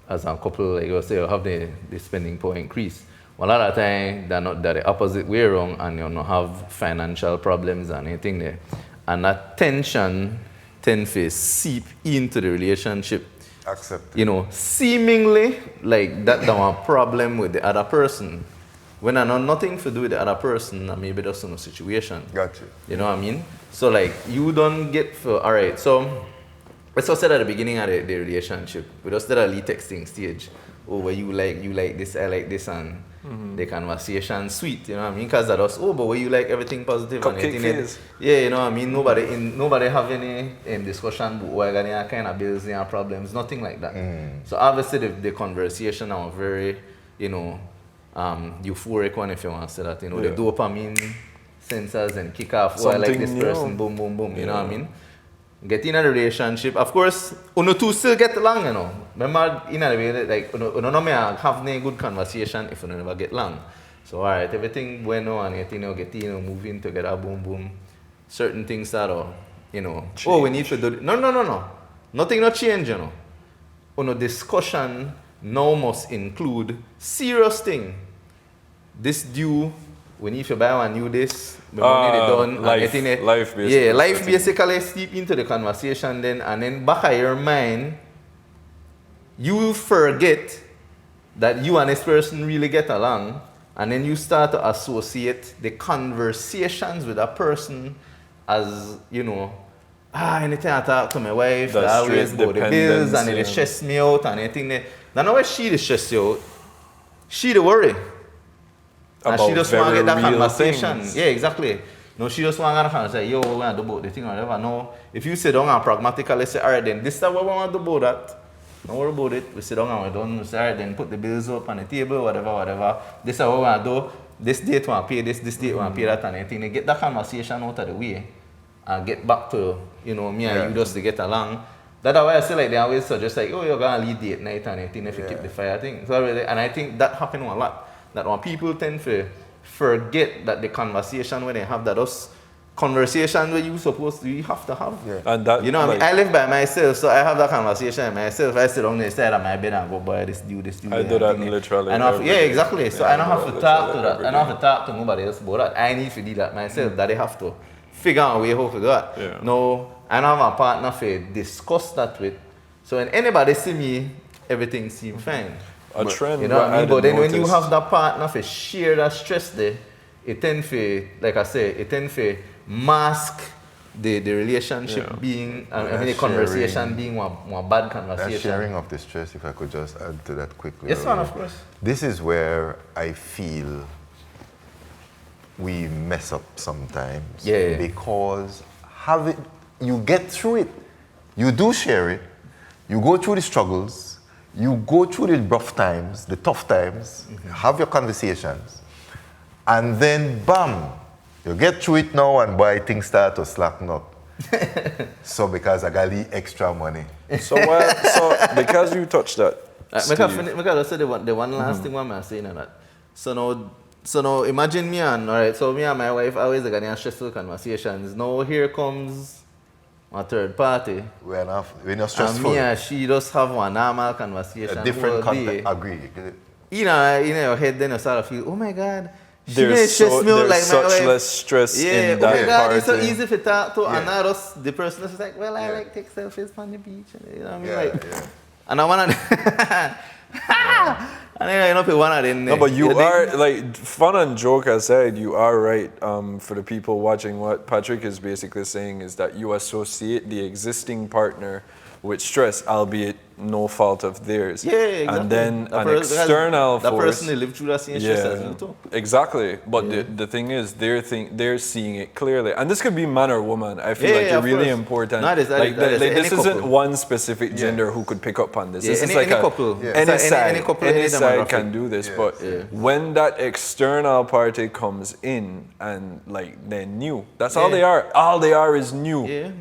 as a couple, like you say, you have the spending power increase. A lot of time they're not the opposite way around, and you know have financial problems and anything there. And that tension tends to seep into the relationship. Accept. You know, seemingly like that there was a problem with the other person, when I know nothing to do with the other person, and maybe that's in a situation. Got you. You know what I mean? So like you don't get for all right. So let's just say at the beginning of the relationship, we just did a lead texting stage. Oh, where you like this, I like this, and the conversation sweet. You know what I mean? Because that was but where you like everything positive and Cupcake everything. phase. Yeah, you know what I mean. Nobody have any discussion about where any kind of bills and problems. Nothing like that. So obviously the conversation are very, you know, euphoric one, if you want to say that. You know, the dopamine sensors and kick off. Oh, I like Something this new. person. Boom, boom, boom. You know what I mean? Get in a relationship. Of course, uno two still get along, you know. Remember, in a way, like, uno no may have any good conversation if you never get along. So, alright, everything bueno and everything, you get in, moving together, boom, boom. Certain things that are, you know, Change. we need to do this. No. Nothing not change, you know. Uno discussion now must include serious thing. This due, we need to buy one new this. We need it done. Life basically. Yeah, life basically steep into the conversation then, and then back of your mind, you forget that you and this person really get along, and then you start to associate the conversations with that person as, you know, anytime I talk to my wife, That's I always straight go the bills and it dependence, stress me out and anything. Now, not where she stress you out, she the worry. And she About just want to very get that real conversation. things. Yeah, exactly. No, she just want to kind of say, yo, we're going to do about the thing or whatever. No, if you sit down and pragmatically say, all right, then this is what we want to do about that. Don't worry about it. We sit down and we're done. We say, all right, then put the bills up on the table, whatever. This is what we want to do. This date we want to pay this date we want to pay that and anything. They get that conversation out of the way and get back to, me and you just to get along. That's why I say like they always suggest like, oh, you're going to leave date night and anything if you keep the fire thing. So really, and I think that happens a lot. That when people tend to forget that the conversation when they have that conversation where you have to have. Yeah. And that, what I mean? I live by myself, so I have that conversation by myself. I sit on the side of my bed and go, boy, this do. I do that literally. Exactly. So I don't have to talk to that. I don't have to talk to nobody else about that. I need to do that myself. That they have to figure out a way how to do that. Yeah. No, I don't have a partner to discuss that with. So when anybody see me, everything seems fine. A trend. You know what I mean? But then when you have that partner to share that stress there, it tends to, like I say, mask the relationship being, the conversation being one bad conversation. That sharing of the stress, if I could just add to that quickly. Yes, man, of course. This is where I feel we mess up sometimes. Yeah. Because you get through it. You do share it. You go through the struggles. You go through the rough times, the tough times. Have your conversations. And then, bam, you get through it now and boy, things start to slacken up. So because I got the extra money. So because you touched that, because I said the one last thing I'm saying on that. So now imagine me and my wife always got in stressful conversations. Now here comes a third party. We're not stressful. And me and she just have one normal conversation. A different context. Agree. In your head then you start to feel, oh my God. There's such less stress in that oh my God, party. it's so easy to talk to, and now the person is like, well, I like take selfies on the beach, you know what I mean? And I want to, and then put one of them. No, but you are, like, fun and joke aside, you are right. For the people watching, what Patrick is basically saying is that you associate the existing partner with stress, albeit no fault of theirs. Yeah, exactly. And then an external force. That person they live through that same stress as you too. Exactly. But the thing is, they're seeing it clearly. And this could be man or woman. I feel like it's really important. This isn't one specific gender who could pick up on this. This is like any couple. Any side can do this. But when that external party comes in and like they're new, that's all they are. All they are is new. Yeah.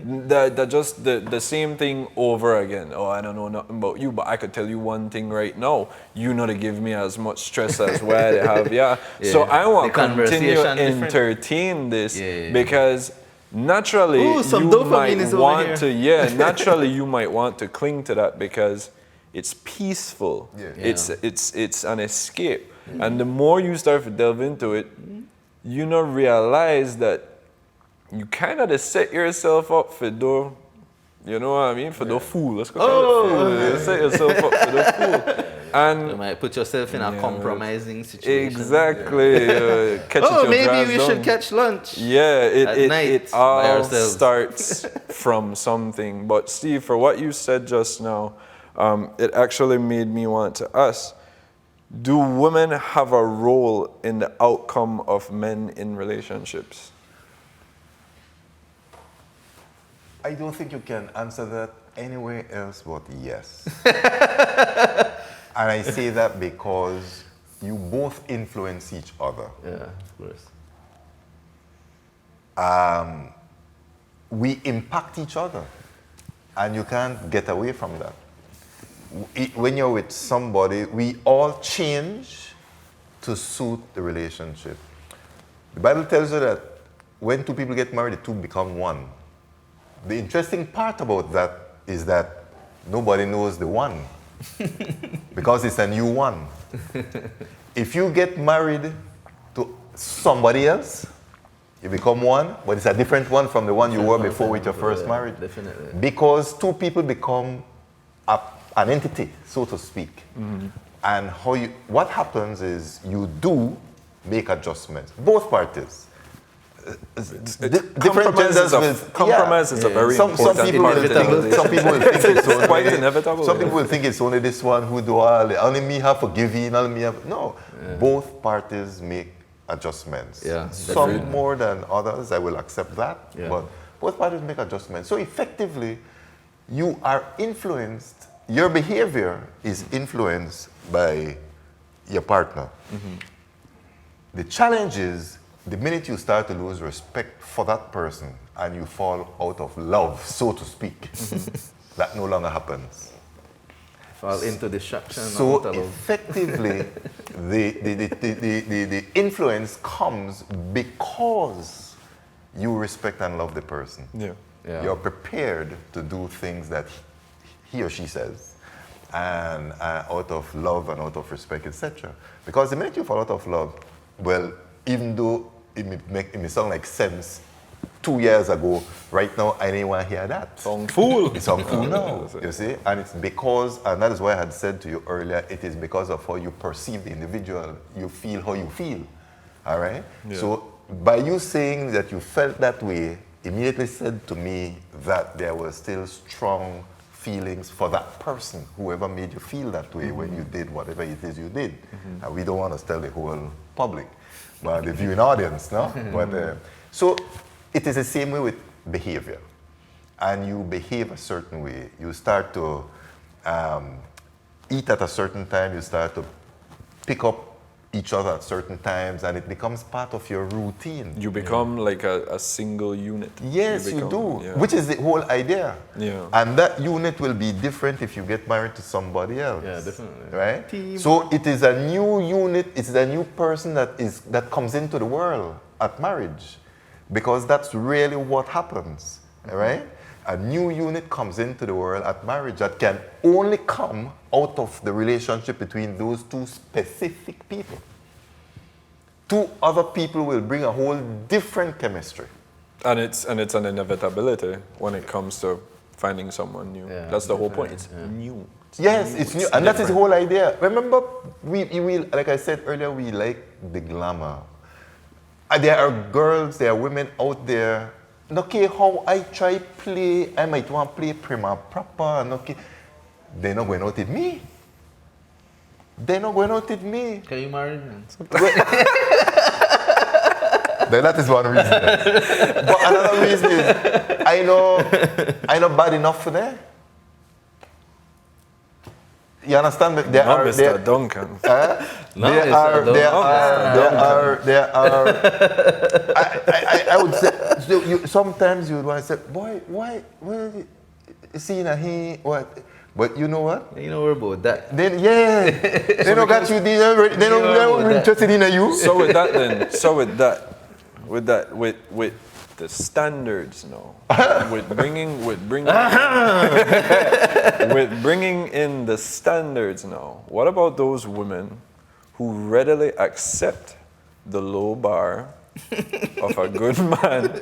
They're just the same thing over again. Oh, I don't know nothing about you, but I could tell you one thing right now. You know to give me as much stress as what I have. So I want to continue to entertain this because naturally you might want to naturally you might want to cling to that because it's peaceful. It's an escape. And the more you start to delve into it, you realize that you kind of set yourself up for you know what I mean? For the fool. Let's go call it fool. Set yourself up for the fool. And you might put yourself in a compromising situation. Exactly. Maybe we should catch lunch. It all starts from something. But Steve, for what you said just now, it actually made me want to ask, do women have a role in the outcome of men in relationships? I don't think you can answer that anywhere else but yes. And I say that because you both influence each other. Yeah, of course. We impact each other. And you can't get away from that. When you're with somebody, we all change to suit the relationship. The Bible tells you that when two people get married, the two become one. The interesting part about that is that nobody knows the one because it's a new one. If you get married to somebody else, you become one, but it's a different one from the one you were before with your first marriage. Definitely. Because two people become an entity, so to speak. And what happens is you do make adjustments, both parties. Different genders compromise is a very important part of it. Some people will think it's only quite inevitable. Some people will think it's only this one who do all. Only me have forgiving. Only me have no. Both parties make adjustments. Yeah, Some definitely. more than others, I will accept that. Yeah. But both parties make adjustments. So effectively, you are influenced, your behavior is influenced by your partner. The challenge is the minute you start to lose respect for that person and you fall out of love, so to speak, that no longer happens. Fall into distraction. So out of love. effectively, the influence comes because you respect and love the person. Yeah. Yeah. You're prepared to do things that he or she says, and out of love and out of respect, etc. Because the minute you fall out of love, well, even though it may sound like sense 2 years ago, right now I didn't want to hear that. Song fool. It's on fool now, you see? And it's because, and that is why I had said to you earlier, it is because of how you perceive the individual, you feel how you feel, all right? Yeah. So by you saying that you felt that way, immediately said to me that there were still strong feelings for that person, whoever made you feel that way when you did whatever it is you did. And we don't want to tell the whole public, but the viewing audience, no? But, so it is the same way with behavior. And you behave a certain way. You start to eat at a certain time, you start to pick up each other at certain times, and it becomes part of your routine. You become like a single unit. Yes, you become, do, yeah. which is the whole idea. Yeah. And that unit will be different if you get married to somebody else. Yeah, definitely. Right? Team. So it is a new unit, it's a new person that comes into the world at marriage. Because that's really what happens, right? A new unit comes into the world at marriage that can only come out of the relationship between those two specific people. Two other people will bring a whole different chemistry. And it's an inevitability when it comes to finding someone new. Yeah, That's the whole point. It's definitely, new. Yes, it's new, and that is the different. whole idea. Remember, we like I said earlier, we like the glamour. There are girls, there are women out there. Okay, how I try play, I might want to play prima proper, and okay, they're not going out with me. They're not going out with me. Can you marry me? Then that is one reason. But another reason is I know bad enough for them. You understand? But there Not are Mr. Duncan. No, there it's are, not there are. I would say so sometimes you would want to say, boy, why see now he what? But you know what? You know about that. Then yeah, they don't got you. They don't interested in you. So with that then, with the standards now, with bringing with bringing in the standards now. What about those women who readily accept the low bar of a good man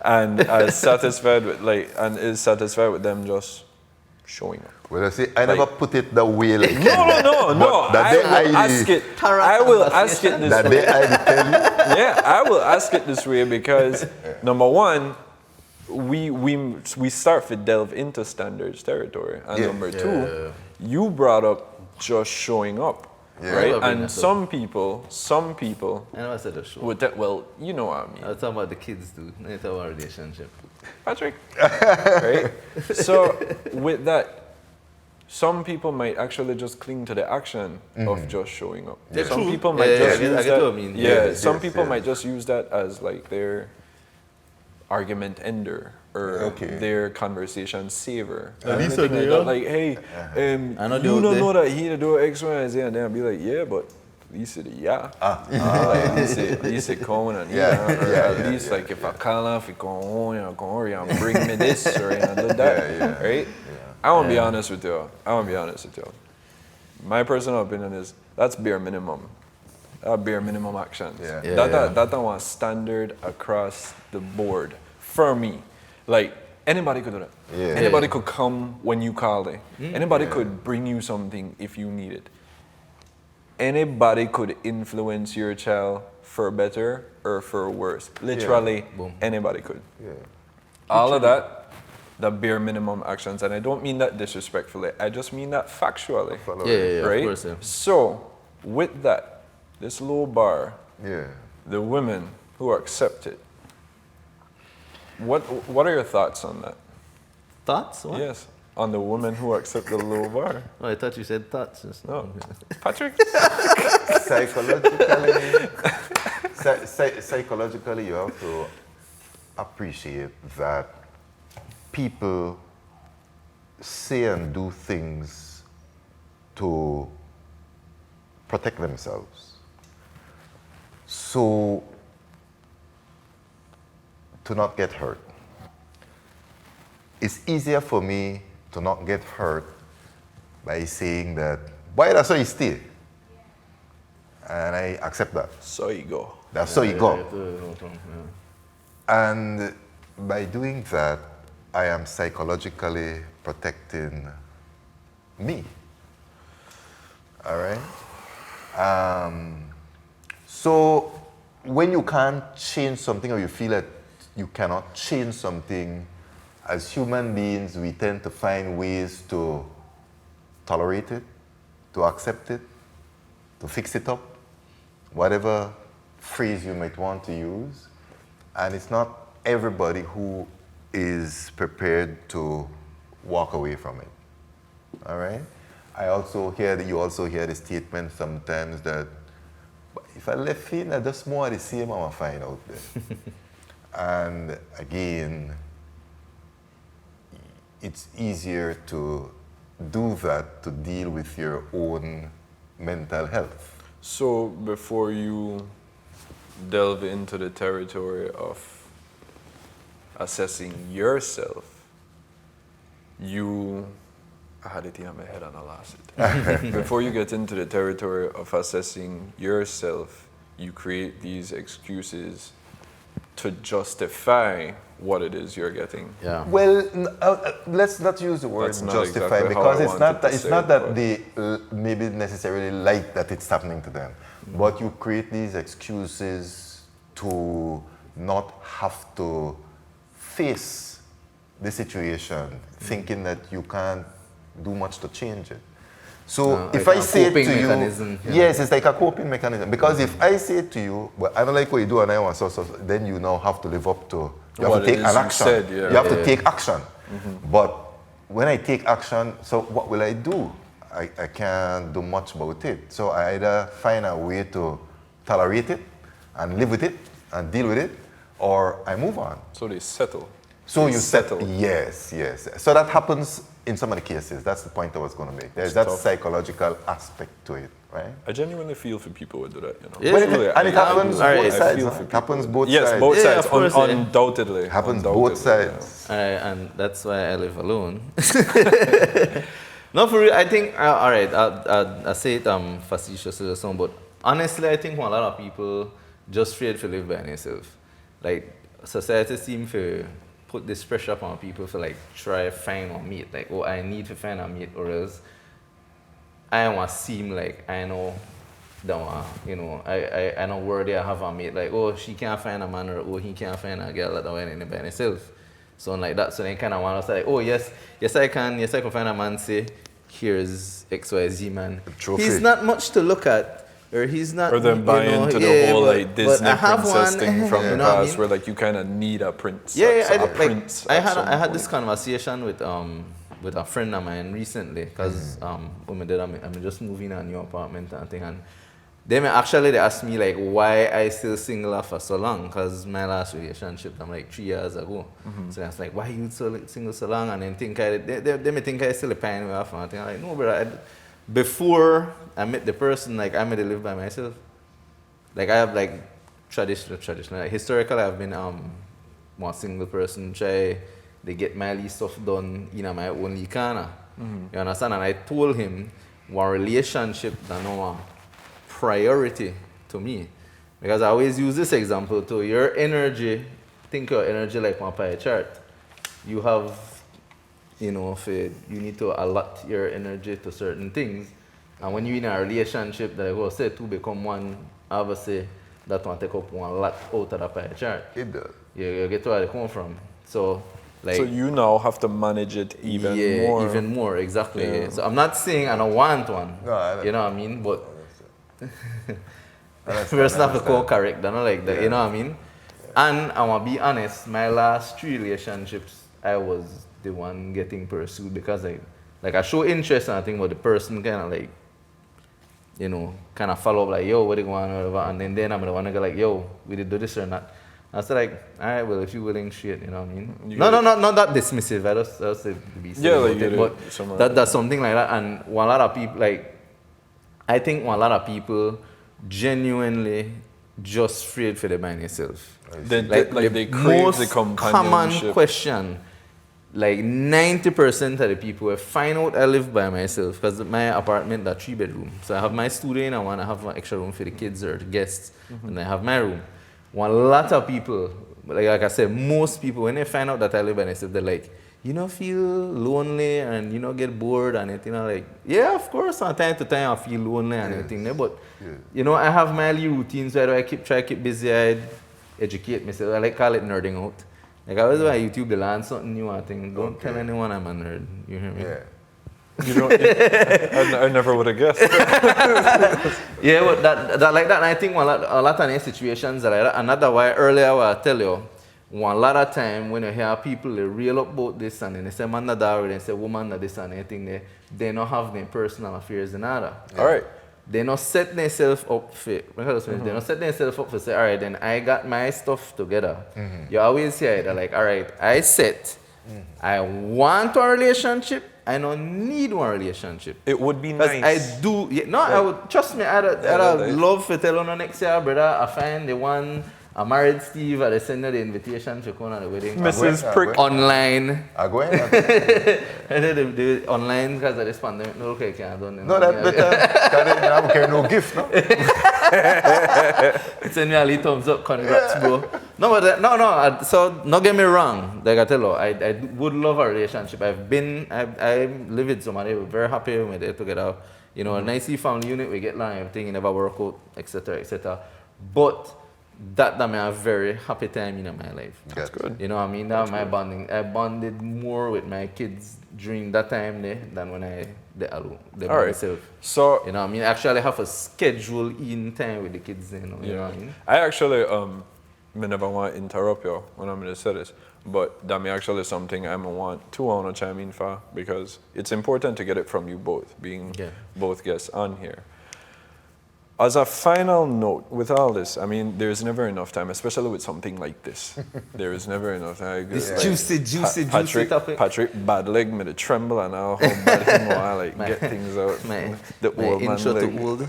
and is satisfied with them just showing up? Well, I see, I never put it that way like No. I will ask it this that way. day I tell you. Yeah, I will ask it this way because number one, we start to delve into standards territory, and Yeah. number two, you brought up just showing up, right? And some people I never said a show. would that. Well, you know what I mean, I was talking about the kids, dude. I talk about relationship. Patrick. Right. So with that. Some people might actually just cling to the action of just showing up. Yeah, Some true. people might Yeah, just I use get that. what I mean. Yeah, some Yes, people yes. might just use that as like their argument ender or their conversation saver. At least Anything I like do. that. Like, hey, I know you they don't out there. know that he to do X, Y, and Z, and then I'll be like, yeah, but at least it, yeah. At least it come and at least like if I call off, it go on and bring me this or do that, right? I want to be honest with you. My personal opinion is that's bare minimum. Bare minimum actions. That one standard across the board for me. Like anybody could do that. Yeah. Anybody could come when you call it. Anybody could bring you something if you need it. Anybody could influence your child for better or for worse. Literally, anybody could. Yeah. All of that. The bare minimum actions, and I don't mean that disrespectfully. I just mean that factually, Yeah, right? of course, yeah. So, with that, this low bar, the women who accept it. What are your thoughts on that? Thoughts? What? Yes, on the women who accept the low bar. Oh, I thought you said thoughts. Just No, Patrick. Psychologically, you have to appreciate that people say and do things to protect themselves. So, to not get hurt. It's easier for me to not get hurt by saying that, boy, that's how you stay. And I accept that. So you go. That's how you go. And by doing that, I am psychologically protecting me. All right? So when you can't change something or you feel that you cannot change something, as human beings, we tend to find ways to tolerate it, to accept it, to fix it up, whatever phrase you might want to use. And it's not everybody who is prepared to walk away from it. All right? I also hear that you also hear the statement sometimes that if I left in, I just more of the same, I'm going to find out there. And again, it's easier to do that to deal with your own mental health. So before you delve into the territory of assessing yourself, I had it in my head and I lost it. Before you get into the territory of assessing yourself, you create these excuses to justify what it is you're getting. Yeah. Well, let's not use the word That's not justify exactly how because I it's wanted not to that, it's say not it, that but- they maybe necessarily like that it's happening to them, but you create these excuses to not have to face the situation, thinking that you can't do much to change it. So if like I a say to coping you, mechanism, yeah. yes, it's like a coping mechanism. Because if I say to you, well, I don't like what you do and I want so, then you now have to live up to, you have What to take it an is you action. said, yeah. You have to take action. But when I take action, so what will I do? I can't do much about it. So I either find a way to tolerate it and live with it and deal with it, or I move on. So they settle. So They you settle. yes. So that happens in some of the cases. That's the point I was going to make. There's that tough. psychological aspect to it, right? I genuinely feel for people who do that, you know. Yeah, Well, Truly, and it I happens do. Alright. both I sides. feel Huh? for It happens both Yes, sides. both Yeah, sides. of course, yeah. Undoubtedly. Happens Undoubtedly, both sides. And that's why I live alone. No, for real, I think, all right, I say it facetiously or something, but honestly, I think a lot of people just afraid to live by themselves. Like, society seems to put this pressure upon people to like try to find a mate. Like, oh, I need to find a mate or else I want to seem like I know that one, you know, I know worthy I have a mate. Like, oh, she can't find a man or oh, he can't find a girl that way by himself. So like that, so they kind of want to say, like, oh yes I can find a man, say, here's XYZ man. Trophy. He's not much to look at. Or he's not. Or then buy into the whole like Disney I have princess one, thing from you the know what I past, mean? where like you kind of need a prince. Yeah, a like, prince. I at some had this point. conversation with a friend of mine recently because I'm just moving a new apartment and thing, and they asked me like why I still single for so long, because my last relationship I'm like 3 years ago. So I was like, why you single so long? And then they may think I still a pine off and I think I'm like, no, brother. Before I met the person, like I made to live by myself. Like I have like traditional. Like, historically, I've been one single person. Try to get my least stuff done in my own corner. You understand? And I told him one relationship that no priority to me, because I always use this example too. Your energy, think your energy like one pie chart. You have, you know, you need to allot your energy to certain things. And when you're in a relationship that go say two become one, obviously that one take up one lot out of the pie chart. It does. You get where they come from. So like, So you now have to manage it even more. even more, exactly. Yeah. So I'm not saying I don't want one. No, I don't- you know what I mean? But Person have to co-correct, you know, like that, you know what I mean? And I want to be honest, my last 3 relationships, I was the one getting pursued because I show interest and I think, but the person kind of like, you know, kind of follow up like, yo, what do you want, or whatever, and then I'm the one to go like, yo, we did do this or not. I was like, all right, well, if you're willing, shit, you know what I mean? Not that dismissive. I just say be silly about it, but that's something like that. And one lot of people, like, I think one lot of people genuinely just afraid for the mind itself. They crave the companionship. Common question, like 90% of the people will find out I live by myself because my apartment is 3 bedroom. So I have my studio and I want to have an extra room for the kids or the guests, and I have my room. One lot of people, like I said, most people, when they find out that I live by myself, they're like, you know, feel lonely and, you know, get bored and anything. I'm like, yeah, of course, from time to time I feel lonely and everything. But, you know, I have my little routines where I try to keep busy, I educate myself. I like call it nerding out. Like I always on YouTube, they learn something new and thing. Don't tell anyone I'm a nerd. You hear me? Yeah. You don't, I never would have guessed. Yeah, but that like that, and I think a lot of these situations are like that. And that's why earlier I tell you, one lot of time when you hear people they reel up about this and then they say man that already, they say woman that this and anything, they don't have their personal affairs in order. All right. They not set themselves up for they not set themselves up for say, all right, then I got my stuff together. You always hear it like, all right, I set, I want a relationship. I don't need one relationship. It would be nice. I do. Yeah, no, I would trust me. I'd love to tell you next year, brother. I find the one. I married Steve. I send her the invitation to come on the wedding. Mrs. Prick. Online. I go in. And then the online because of this pandemic. No, okay, can't do it. No, that's better. Because no gift, no. Send me a little thumbs up. Congrats, bro. No, but no. So, don't get me wrong. Like I tell you, I would love a relationship. I live with somebody. We're very happy when we're there together. You know, a nicely family unit. We get along, everything. It never work out, etc., etc. But that made a very happy time in my life. That's good. You know what I mean? That my bonding. I bonded more with my kids during that time there than when I did alone. By myself. So you know what I mean? Actually have a schedule in time with the kids, you know what I mean? I actually I never want to interrupt you when I'm going to say this, but that may actually something I want to chime in for because it's important to get it from you both, being both guests on here. As a final note, with all this, I mean, there's never enough time, especially with something like this. There is never enough time. This like, juicy topic. Patrick, bad leg, made it tremble, and how bad him want to get things out. My old man intro leg. to old.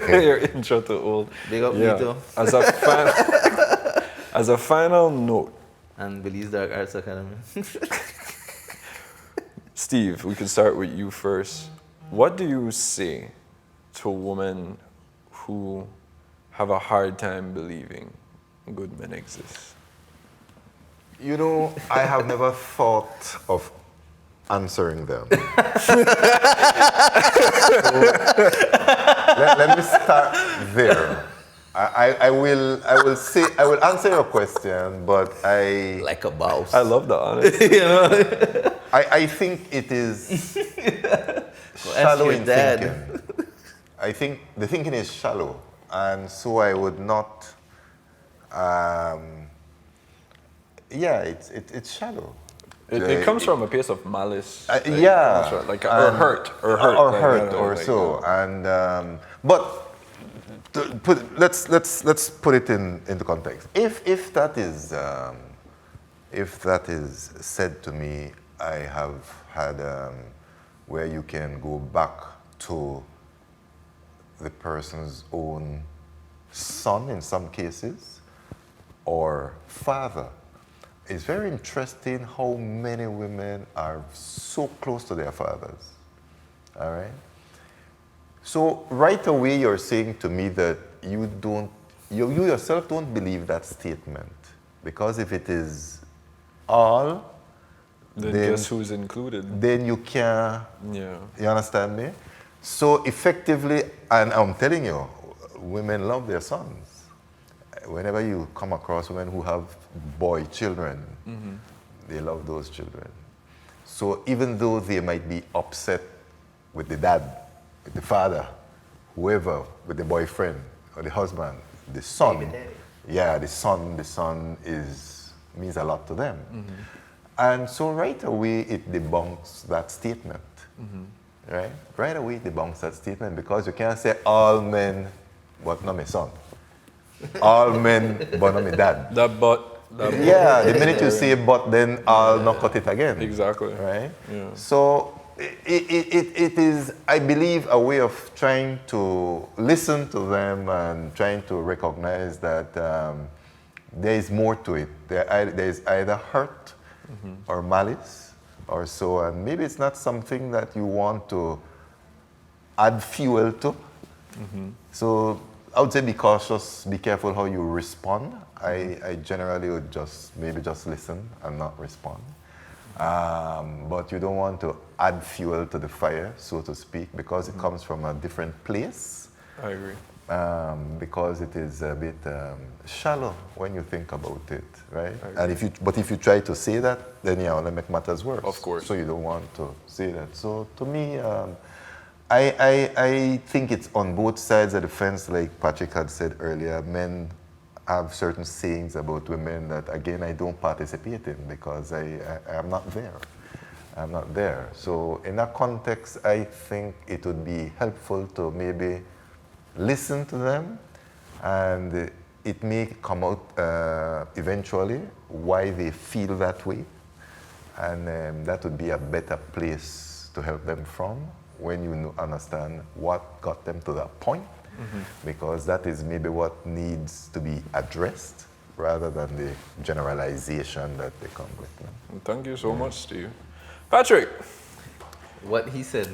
Your intro to old. Big up me too. As a final note. And Belize Dark Arts Academy. Steve, we can start with you first. What do you say to women who have a hard time believing good men exist? You know, I have never thought of answering them. Let me start there. I will answer your question, but I like a boss. I love the honesty. You know? I think it is shallow in thinking. I think the thinking is shallow, and so I would not. It's shallow. It comes from a place of malice. Or hurt, or so. And but let's put it into context. If that is said to me, I have had where you can go back to the person's own son in some cases, or father. It's very interesting how many women are so close to their fathers. All right? So right away you're saying to me that you yourself don't believe that statement. Because if it is all, then guess who's included? Then you can't, you understand me? So effectively, and I'm telling you, women love their sons. Whenever you come across women who have boy children, they love those children. So even though they might be upset with the dad, with the father, whoever, with the boyfriend, or the husband, the son. Baby daddy. Yeah, the son means a lot to them. And so right away it debunks that statement. Right? Right away it debunks that statement because you can't say all men but not my son. All men but not my dad. That but. Yeah, the minute you say but, then I'll not cut it again. Exactly. Right? Yeah. So it is, I believe, a way of trying to listen to them and trying to recognize that there is more to it. There is either hurt or malice or so, and maybe it's not something that you want to add fuel to. So I would say be cautious, be careful how you respond. I generally would just listen and not respond. But you don't want to add fuel to the fire, so to speak, because it comes from a different place. I agree. Because it is a bit shallow when you think about it, right? And if you try to say that, then you only make matters worse. Of course. So you don't want to say that. So to me, I think it's on both sides of the fence, like Patrick had said earlier. Men have certain sayings about women that, again, I don't participate in because I am not there. I'm not there. So in that context, I think it would be helpful to maybe listen to them, and it may come out eventually why they feel that way, and that would be a better place to help them from when you understand what got them to that point, because that is maybe what needs to be addressed rather than the generalization that they come with. Thank you so much, Steve. Patrick. What he said.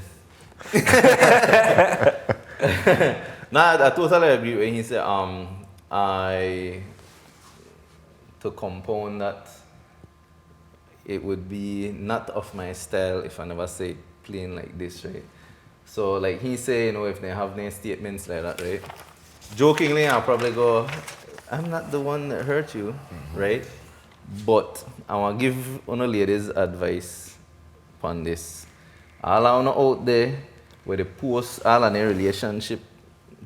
I totally agree when he said, to compound that, it would be not of my style if I never say it plain like this, right? So like he say, if they have any statements like that, right? Jokingly, I'll probably go, I'm not the one that hurt you, right? But I want to give one of ladies advice on this. All I want out there, where they post all on their relationship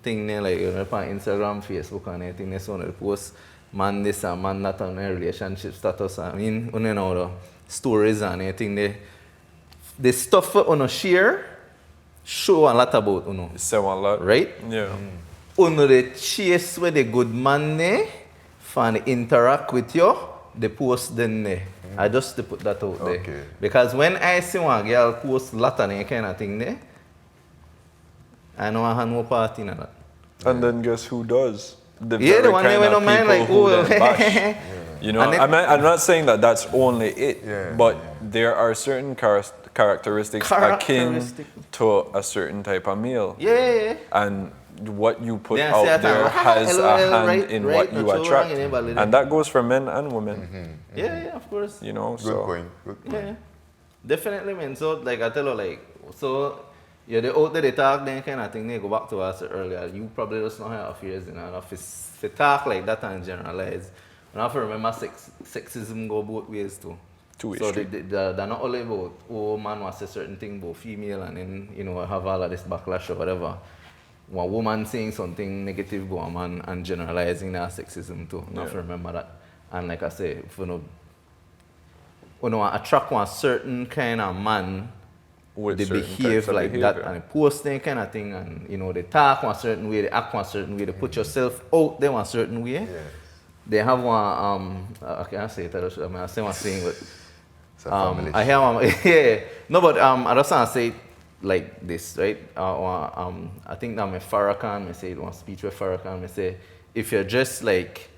thing there, like on Instagram, Facebook and anything, they want to post man this and man that on their relationship status. I mean, the stories and anything, the stuff on share show a lot about uno. Say one lot. Right? Yeah. Uno the chase where the good man there, fan interact with you, they post then there. I just to put that out there. Okay. Because when I see one girl post lot and kind of thing there, I know I have no part in that. And then guess who does? The The one kind we of don't mind like, people who oh, then bash. You know, I'm not saying that that's only it, but there are certain characteristics akin to a certain type of meal. Yeah. And what you put Then out there has a hand right, in right, what you not attract. wrong, anybody. And that goes for men and women. Yeah, of course. You know, Good point. Yeah, definitely, man. So, like I tell you, like, so you're the out there, they talk, then kind of thing, they go back to us earlier. You probably just know how affairs, if you talk like that and generalize. And I have to remember sexism go both ways too. So they're not only about, man wants a certain thing about female and then, have all of this backlash or whatever. One woman saying something negative about a man and generalizing that sexism too. You have to remember that. And like I say, if you attract one certain kind of man, with they behave like that and they post that kind of thing, and they talk one certain way, they act one certain way, they put yourself out there one certain way. Yes. They have one I can't say it, I say one thing, but I hear one no, but I just want to say it like this, right? I think that my Farrakhan, I say one speech with Farrakhan, I say, if you're just like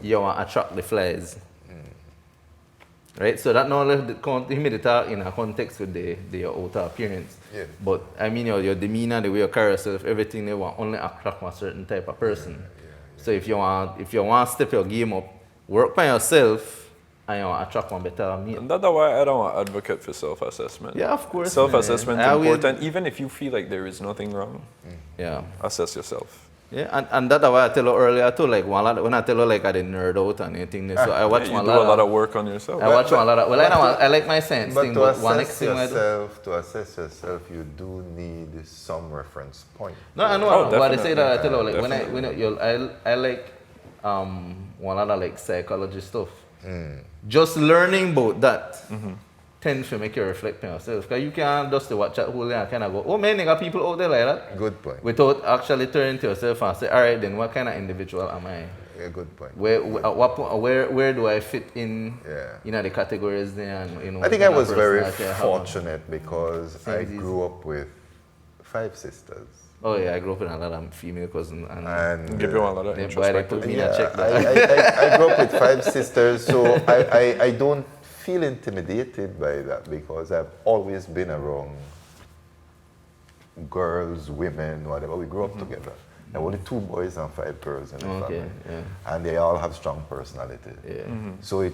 you want to attract the flies. Right, so that not only made it in a context with the outer appearance, but I mean your demeanor, the way you carry yourself, everything they want only attract one certain type of person. So if you want to step your game up, work by yourself, and you want to attract one better mate. And that's why I don't advocate for self-assessment. Yeah, of course. Self-assessment is important, even if you feel like there is nothing wrong. Yeah. Assess yourself. Yeah, and that's why I tell you earlier too, like when I tell you like I didn't nerd out and anything, so I watch You one do a lot of work on yourself. I watch one lot of, well I know I like my science thing, but one next thing I do. To assess yourself, you do need some reference point. No, I know. Oh, But I say that I definitely. tell you like I like one lot of like psychology stuff. Just learning about that tends to make you reflect on yourself. Because you can't just watch that whole day and kind of go, oh man, there are people out there like that. Good point. Without actually turning to yourself and say, all right, then what kind of individual am I? A good point. At what point, where do I fit in? Yeah. You know, the categories there, and you know. I think what I kind of was very personality I have. fortunate because Same I as grew up with 5 sisters. Oh yeah, I grew up with a lot of female cousins, And Give you a lot of they boy, they put introspective. me in a check that. I grew up with 5 sisters, so I don't feel intimidated by that because I've always been around girls, women, whatever. We grew up together. There were only 2 boys and 5 girls in the family. Yeah. And they all have strong personality. Yeah. So it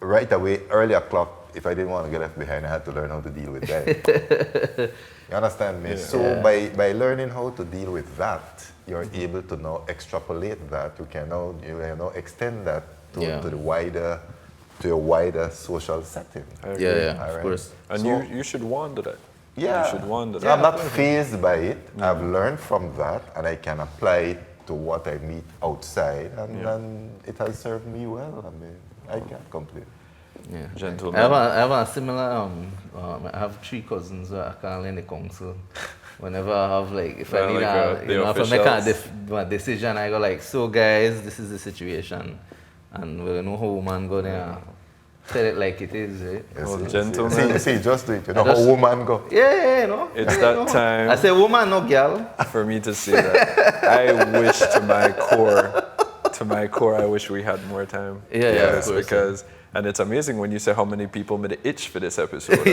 right away, early o'clock, if I didn't want to get left behind, I had to learn how to deal with that. You understand me? Yeah. So by learning how to deal with that, you're able to now extrapolate that. You can now extend that to your wider social setting. I agree. Yeah, All of right. course. And So- you should wander that. Yeah. You should wander So that. I'm not fazed by it. I've learned from that, and I can apply it to what I meet outside, and it has served me well. I mean, I can't complain. Yeah. Gentlemen. I have a similar, I have 3 cousins that I call in the council. Whenever I have like, if I Well, need like, the if I make officials. a decision, I go like, so guys, this is the situation. And we know how woman go there. Tell it like it is, right? Yes, Well, see, gentlemen. see, just do it. You know I just- how woman go. Yeah, you know. It's you that know. time. I say woman, no girl. For me to say that. I wish to my core, I wish we had more time. Yeah, for yeah, this of course, because, and it's amazing when you say how many people made an itch for this episode.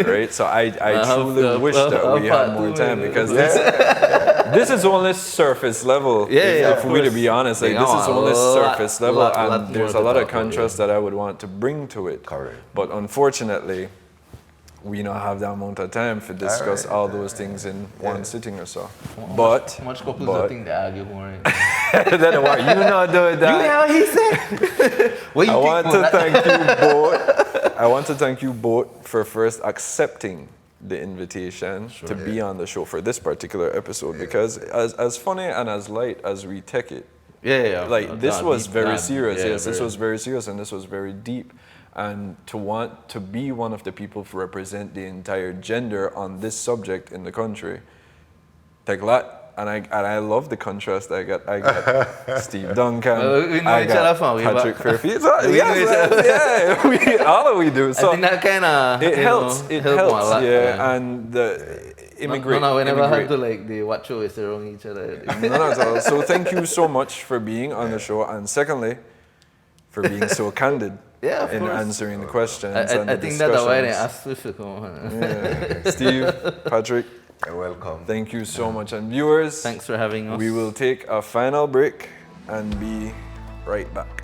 Right? So I truly wish that we had more time because this is only surface level. Yeah, if we to be honest, like Yeah, this is a only lot- surface level, lot and there's a more lot to of talk about, contrast that I would want to bring to it. Correct. But unfortunately, we don't have that amount of time to discuss all those things in one sitting or so. But How much couples do you think they argue more? then why you not doing that? You hear what he said? What you I think want about to that? thank you both. I want to thank you both for first accepting the invitation to be on the show for this particular episode because as funny and as light as we take it, Yeah. like this was deep, very man. serious. Yeah, Yes, this was very serious and this was very deep. And to want to be one of the people to represent the entire gender on this subject in the country, take a lot. And I love the contrast. I got Steve Duncan. We know I each got other from way Patrick back. Fairfield. We know each other. Yeah, all we do. I So think that kind of it helps. It help helps. a lot, Yeah, and the immigrate. No, we never immigrate. had to like the watch always around each other. Not at all. So thank you so much for being on the show, and secondly, for being so candid Yeah, of in course. answering the questions. I and the think that's why they discussions. asked if you come on. Yeah. Steve, Patrick, You're welcome. thank you so much, and viewers. Thanks for having us. We will take a final break and be right back.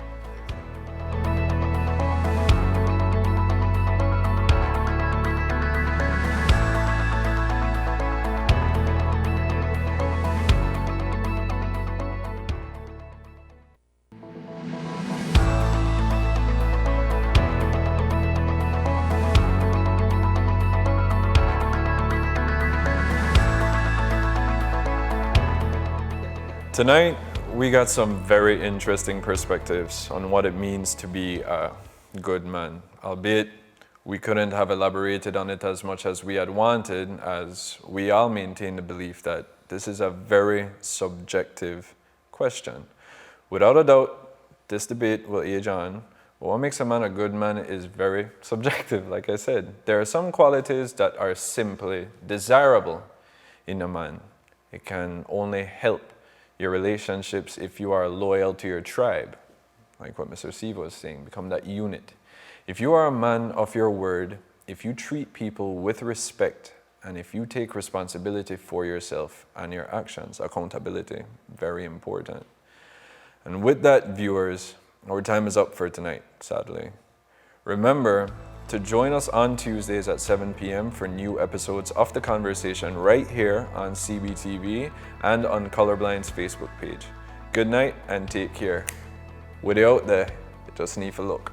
Tonight, we got some very interesting perspectives on what it means to be a good man, albeit we couldn't have elaborated on it as much as we had wanted, as we all maintain the belief that this is a very subjective question. Without a doubt, this debate will age on, but what makes a man a good man is very subjective, like I said. There are some qualities that are simply desirable in a man. It can only help your relationships if you are loyal to your tribe, like what Mr. Steve was saying, become that unit. If you are a man of your word, if you treat people with respect, and if you take responsibility for yourself and your actions, accountability, very important. And with that, viewers, our time is up for tonight, sadly. Remember to join us on Tuesdays at 7 p.m. for new episodes of The Conversation right here on CBTV and on Colorblind's Facebook page. Good night and take care. With you out there, you just need to look.